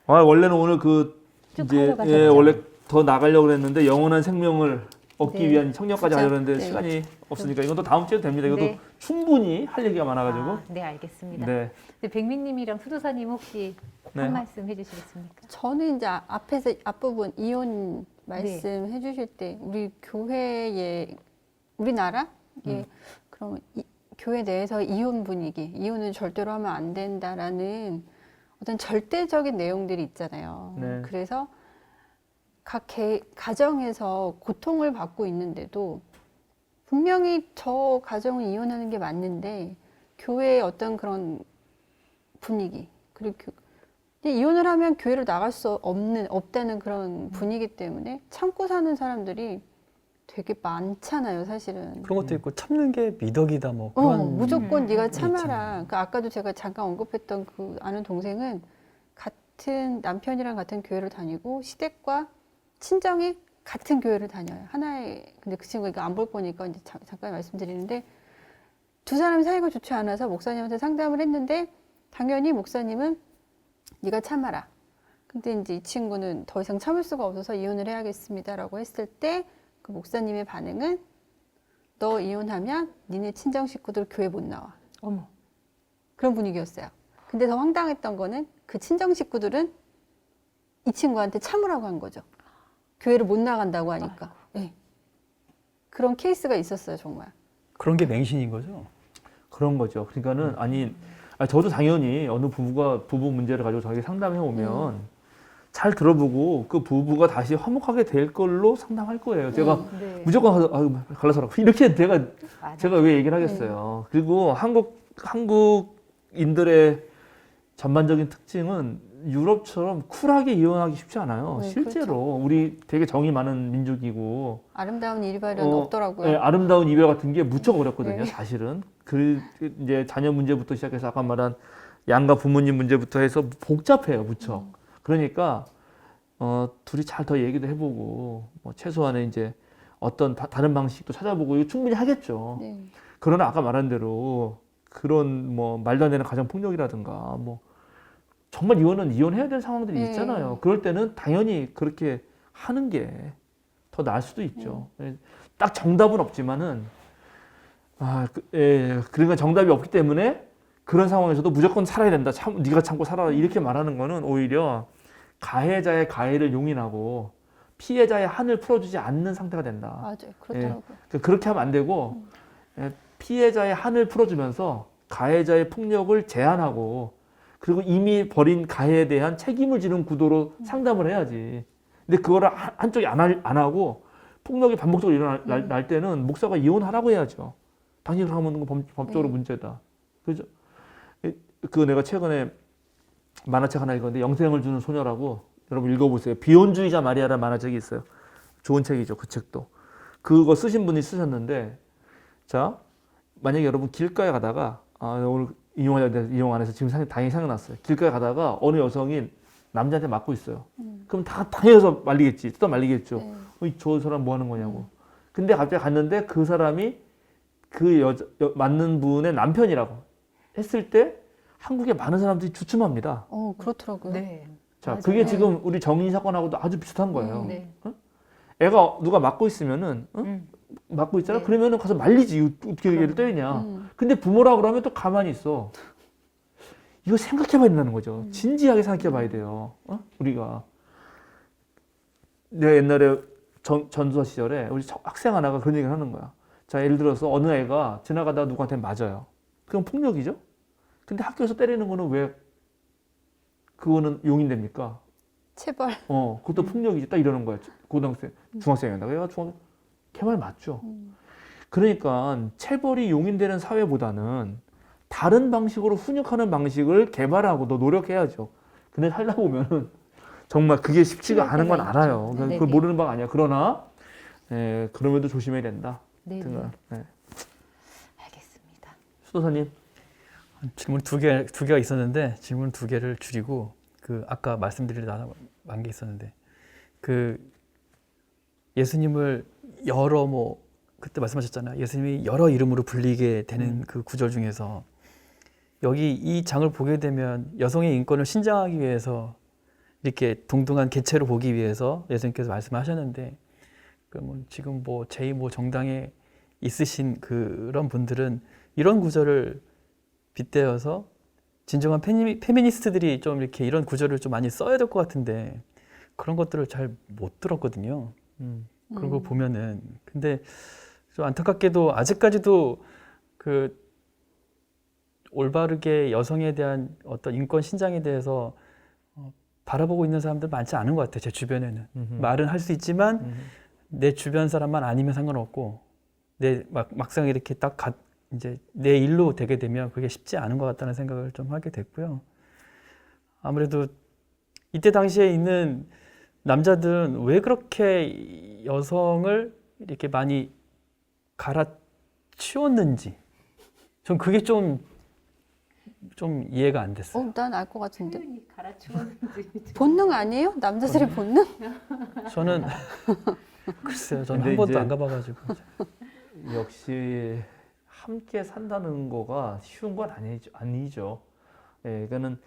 원래는 오늘 쭉 이제 하려고 예, 하셨죠? 원래 더 나가려고 그랬는데 영원한 생명을 얻기 네. 위한 청년까지 하려고 했는데 네. 시간이 없으니까 이건 또 다음 주에 됩니다. 이것도 네. 충분히 할 얘기가 많아가지고 네, 알겠습니다. 네. 네, 백민님이랑 수도사님 혹시 네. 한 말씀 해주시겠습니까? 저는 이제 앞에서 앞부분 이혼 말씀해 주실 때 우리 교회의 우리나라에 그럼 교회 내에서 이혼 분위기, 이혼은 절대로 하면 안 된다라는 어떤 절대적인 내용들이 있잖아요. 네. 그래서 각 가정에서 고통을 받고 있는데도 분명히 저 가정은 이혼하는 게 맞는데 교회의 어떤 그런 분위기 그리고 이혼을 하면 교회로 나갈 수 없다는 그런 분위기 때문에 참고 사는 사람들이 되게 많잖아요, 사실은. 그런 것도 있고 참는 게 미덕이다 뭐 그런 무조건 네가 참아라. 있잖아요. 그러니까 아까도 제가 잠깐 언급했던 그 아는 동생은 같은 남편이랑 같은 교회를 다니고 시댁과 친정이 같은 교회를 다녀요. 하나의 근데 그 친구가 이거 안 볼 거니까 이제 잠깐 말씀드리는데 두 사람이 사이가 좋지 않아서 목사님한테 상담을 했는데 당연히 목사님은 네가 참아라. 근데 이제 이 친구는 더 이상 참을 수가 없어서 이혼을 해야겠습니다라고 했을 때 그 목사님의 반응은 너 이혼하면 니네 친정 식구들 교회 못 나와. 어머. 그런 분위기였어요. 근데 더 황당했던 거는 그 친정 식구들은 이 친구한테 참으라고 한 거죠. 교회를 못 나간다고 하니까. 네. 그런 케이스가 있었어요, 정말. 그런 게 맹신인 거죠. 그런 거죠. 그러니까는 저도 당연히 어느 부부가 부부 문제를 가지고 저에게 상담해 오면 잘 들어보고 그 부부가 다시 화목하게 될 걸로 상담할 거예요. 제가 네. 무조건 갈라서라 이렇게 맞아. 제가 왜 얘기를 하겠어요. 그리고 한국인들의 전반적인 특징은 유럽처럼 쿨하게 이혼하기 쉽지 않아요. 네, 실제로 우리 되게 정이 많은 민족이고 아름다운 이별은 없더라고요. 네, 아름다운 이별 같은 게 무척 어렵거든요. 네. 사실은 이제 자녀 문제부터 시작해서 아까 말한 양가 부모님 문제부터 해서 복잡해요, 무척. 그러니까 둘이 잘 더 얘기도 해보고 뭐 최소한의 이제 어떤 다른 방식도 찾아보고 이거 충분히 하겠죠. 네. 그러나 아까 말한 대로 그런 뭐 말도 안 되는 가정 폭력이라든가 뭐 정말 이혼은 이혼해야 될 상황들이 네. 있잖아요. 그럴 때는 당연히 그렇게 하는 게 더 나을 수도 있죠. 딱 정답은 없지만은 그러니까 정답이 없기 때문에 그런 상황에서도 무조건 살아야 된다. 네가 참고 살아라. 이렇게 말하는 거는 오히려 가해자의 가해를 용인하고 피해자의 한을 풀어주지 않는 상태가 된다. 맞아요. 그렇더라고요. 그렇게 하면 안 되고 피해자의 한을 풀어주면서 가해자의 폭력을 제한하고 그리고 이미 벌인 가해에 대한 책임을 지는 구도로 상담을 해야지. 근데 그거를 한쪽이 안 하고 폭력이 반복적으로 일어날 때는 목사가 이혼하라고 해야죠. 당신이 그렇게 하면 그건 법적으로 문제다. 그죠? 그 내가 최근에 만화책 하나 읽었는데 영생을 주는 소녀라고 여러분 읽어보세요. 비혼주의자 마리아라는 만화책이 있어요. 좋은 책이죠. 그 책도. 그거 쓰신 분이 쓰셨는데 자 만약에 여러분 길가에 가다가 오늘 인용 안 해서 지금 다행히 생각났어요. 길가에 가다가 어느 여성이 남자한테 맞고 있어요. 그럼 다 당해서 말리겠지. 뜯어 말리겠죠. 저 사람 뭐 하는 거냐고. 근데 갑자기 갔는데 그 사람이 그 맞는 분의 남편이라고 했을 때 한국에 많은 사람들이 주춤합니다. 그렇더라고요. 네. 자, 맞아요. 그게 지금 우리 정인 사건하고도 아주 비슷한 거예요. 네. 애가 누가 맞고 있으면은 맞고 있잖아. 네. 그러면은 가서 말리지. 어떻게 얘를 때리냐. 근데 부모라 그러면 또 가만히 있어. 이거 생각해봐야 된다는 거죠. 진지하게 생각해봐야 돼요. 우리가 내가 옛날에 전도사 시절에 우리 학생 하나가 그런 얘기를 하는 거야. 자, 예를 들어서 어느 애가 지나가다가 누구한테 맞아요. 그건 폭력이죠. 근데 학교에서 때리는 거는 왜 그거는 용인됩니까? 체벌. 그것도 폭력이지. 딱 이러는 거야. 고등학생, 중학생이었나. 얘가 걔말 맞죠. 그러니까 체벌이 용인되는 사회보다는 다른 방식으로 훈육하는 방식을 개발하고 너 노력해야죠. 근데 살다 보면은 정말 그게 쉽지가 않은 건 알아요. 네네. 그걸 모르는 바가 아니야. 그러나 그럼에도 조심해야 된다. 네. 알겠습니다. 수도사님. 질문 두 개가 있었는데 질문 두 개를 줄이고 그 아까 말씀드리려다 한 게 있었는데 그 예수님을 여러 그때 말씀하셨잖아요. 예수님이 여러 이름으로 불리게 되는 그 구절 중에서 여기 이 장을 보게 되면 여성의 인권을 신장하기 위해서 이렇게 동등한 개체로 보기 위해서 예수님께서 말씀하셨는데 그러면 지금 제2 정당에 있으신 그런 분들은 이런 구절을 빗대어서 진정한 페미니스트들이 좀 이렇게 이런 구절을 좀 많이 써야 될 것 같은데 그런 것들을 잘 못 들었거든요. 그런 걸 보면은 근데 좀 안타깝게도 아직까지도 그 올바르게 여성에 대한 어떤 인권 신장에 대해서 바라보고 있는 사람들 많지 않은 것 같아요. 제 주변에는 말은 할 수 있지만 내 주변 사람만 아니면 상관없고 막상 이렇게 딱 이제 내 일로 되게 되면 그게 쉽지 않은 것 같다는 생각을 좀 하게 됐고요. 아무래도 이때 당시에 있는 남자들은 왜 그렇게 여성을 이렇게 많이 갈아치웠는지 전 그게 좀 이해가 안 됐어요. 난 알 것 같은데. 갈아치웠는지. 본능 아니에요? 남자들의 본능? 저는 글쎄요. 저는 근데 한 번도 이제 안 가봐가지고. 역시 함께 산다는 거가 쉬운 건 아니죠. 그러니까는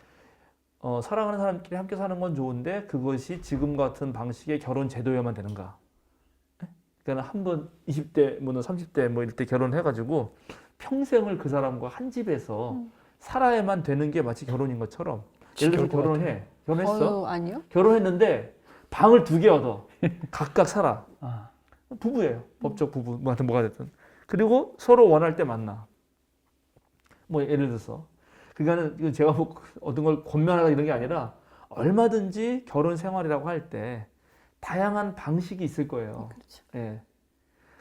사랑하는 사람끼리 함께 사는 건 좋은데 그것이 지금 같은 방식의 결혼 제도여만 되는가? 그러니까 한 번 20대, 30대 이럴 때 결혼해가지고 평생을 그 사람과 한 집에서 살아야만 되는 게 마치 결혼인 것처럼. 예를 들어 결혼했어? 아니요. 결혼했는데 방을 2개 얻어. 각각 살아. 아. 부부예요. 법적 부부, 뭐가 됐든. 그리고 서로 원할 때 만나. 예를 들어서. 그러니까는 이건 제가 어떤 걸 권면하다 이런 게 아니라 얼마든지 결혼 생활이라고 할 때 다양한 방식이 있을 거예요. 그렇죠. 예.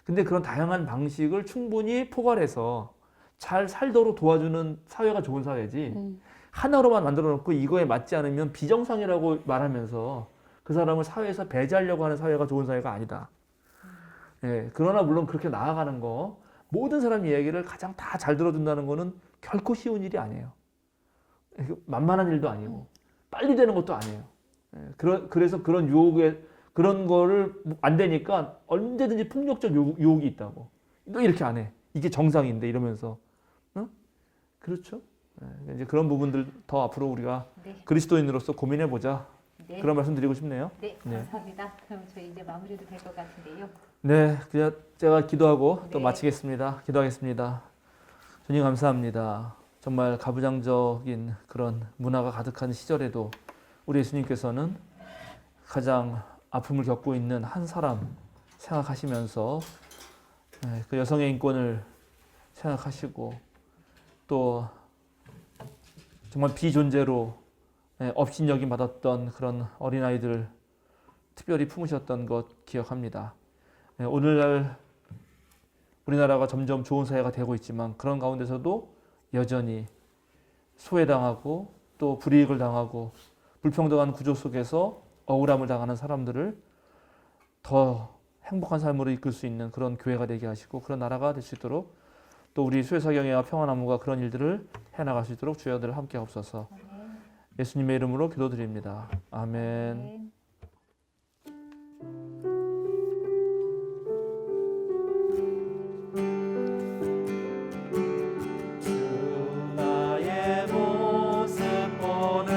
근데 그런 다양한 방식을 충분히 포괄해서 잘 살도록 도와주는 사회가 좋은 사회지. 하나로만 만들어 놓고 이거에 맞지 않으면 비정상이라고 말하면서 그 사람을 사회에서 배제하려고 하는 사회가 좋은 사회가 아니다. 예, 그러나 물론 그렇게 나아가는 거 모든 사람 이야기를 가장 다 잘 들어준다는 거는 결코 쉬운 일이 아니에요. 만만한 일도 아니고 빨리 되는 것도 아니에요. 예, 그래서 그런 유혹에 그런 거를 안 되니까 언제든지 폭력적 유혹이 있다고. 너 이렇게 안 해. 이게 정상인데 이러면서. 그렇죠? 이제 그런 부분들 더 앞으로 우리가 네. 그리스도인으로서 고민해 보자. 네. 그런 말씀 드리고 싶네요. 네, 네. 감사합니다. 그럼 저희 이제 마무리도 될 것 같은데요. 네, 그냥 제가 기도하고 또 네. 마치겠습니다. 기도하겠습니다. 주님 감사합니다. 정말 가부장적인 그런 문화가 가득한 시절에도 우리 예수님께서는 가장 아픔을 겪고 있는 한 사람 생각하시면서 그 여성의 인권을 생각하시고 또 정말 비존재로 업신여김 받았던 그런 어린아이들을 특별히 품으셨던 것 기억합니다. 오늘날 우리나라가 점점 좋은 사회가 되고 있지만 그런 가운데서도 여전히 소외당하고 또 불이익을 당하고 불평등한 구조 속에서 억울함을 당하는 사람들을 더 행복한 삶으로 이끌 수 있는 그런 교회가 되게 하시고 그런 나라가 될 수 있도록 또 우리 수혜사경회와 평화나무가 그런 일들을 해나갈 수 있도록 주여들 함께 하옵소서. 예수님의 이름으로 기도드립니다. 아멘. 네. 나의 모습 보네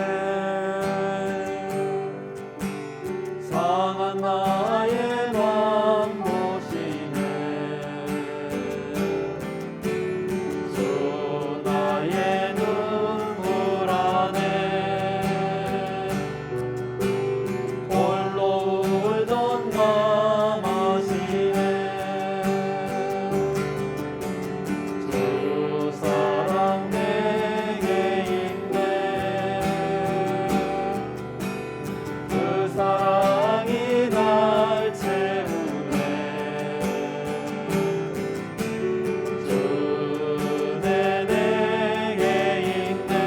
상한 나의 맘 보시네 주 나의 눈물 안에 홀로 울던 맘 아시네 주 사랑 내게 있네 그 사랑이 날 채우네 주내 내게 있네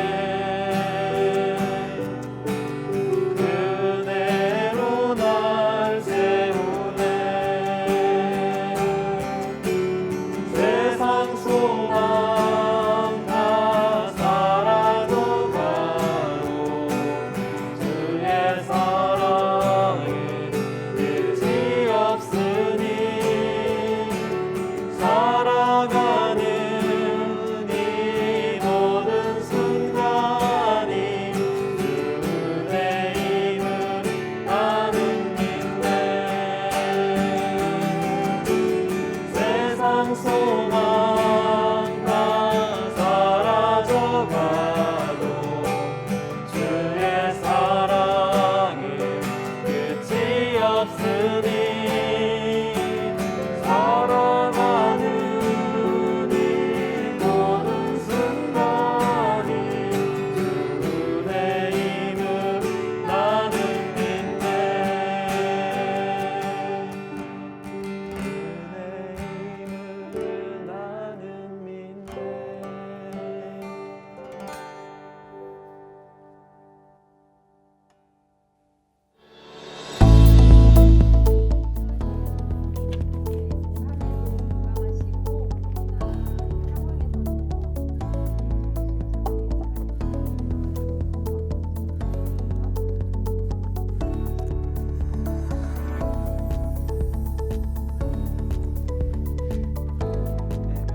그대로 날 세우네 세상 소망 다 사라져가고 주의 사랑에 끝이 없으니 살아가는 이 모든 순간이 주의 힘을 나는 믿네 세상 소망 다 사라져가도 주의 사랑에 끝이 없으니 살아가는 이 모든 순간이 주의 힘을 나는 믿네 주의 힘을 나는 믿네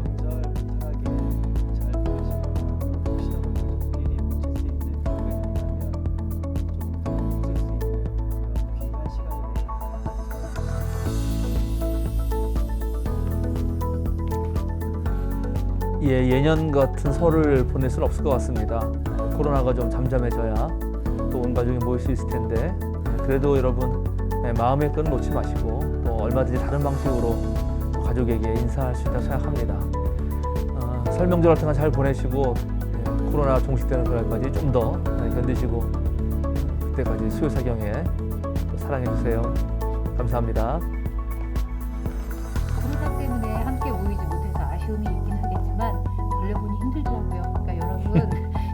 명절 무탈하게 잘 보내시고 혹시나 가족끼리 뭉칠 수 있는 기회가 된다면 조금 더 뭉칠 수 있는 그런 귀한 시간이 예, 예년 같은 설을 보낼 수는 없을 것 같습니다. 코로나가 좀 잠잠해져야 또 온 가족이 모일 수 있을 텐데 그래도 여러분 마음의 끈 놓지 마시고 또 얼마든지 다른 방식으로 가족에게 인사할 수 있다고 생각합니다. 설 명절 같은 거 잘 보내시고 코로나 종식되는 그날까지 좀 더 견디시고 그때까지 수요사경에 사랑해 주세요. 감사합니다. 코로나 때문에 함께 모이지 못해서 아쉬움이 있긴 하겠지만 돌려보니 힘들더라고요. 그러니까 여러분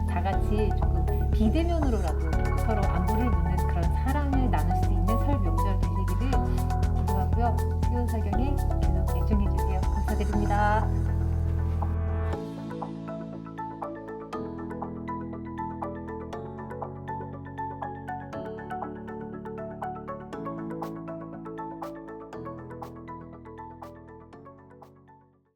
다 같이 조금 비대면으로라도 서로 안부를 묻는 그런 사랑을 나눌 수 있는 설 명절 되시기를 기도하고요. 수요사경에 계속 애청해 주세요. 감사드립니다.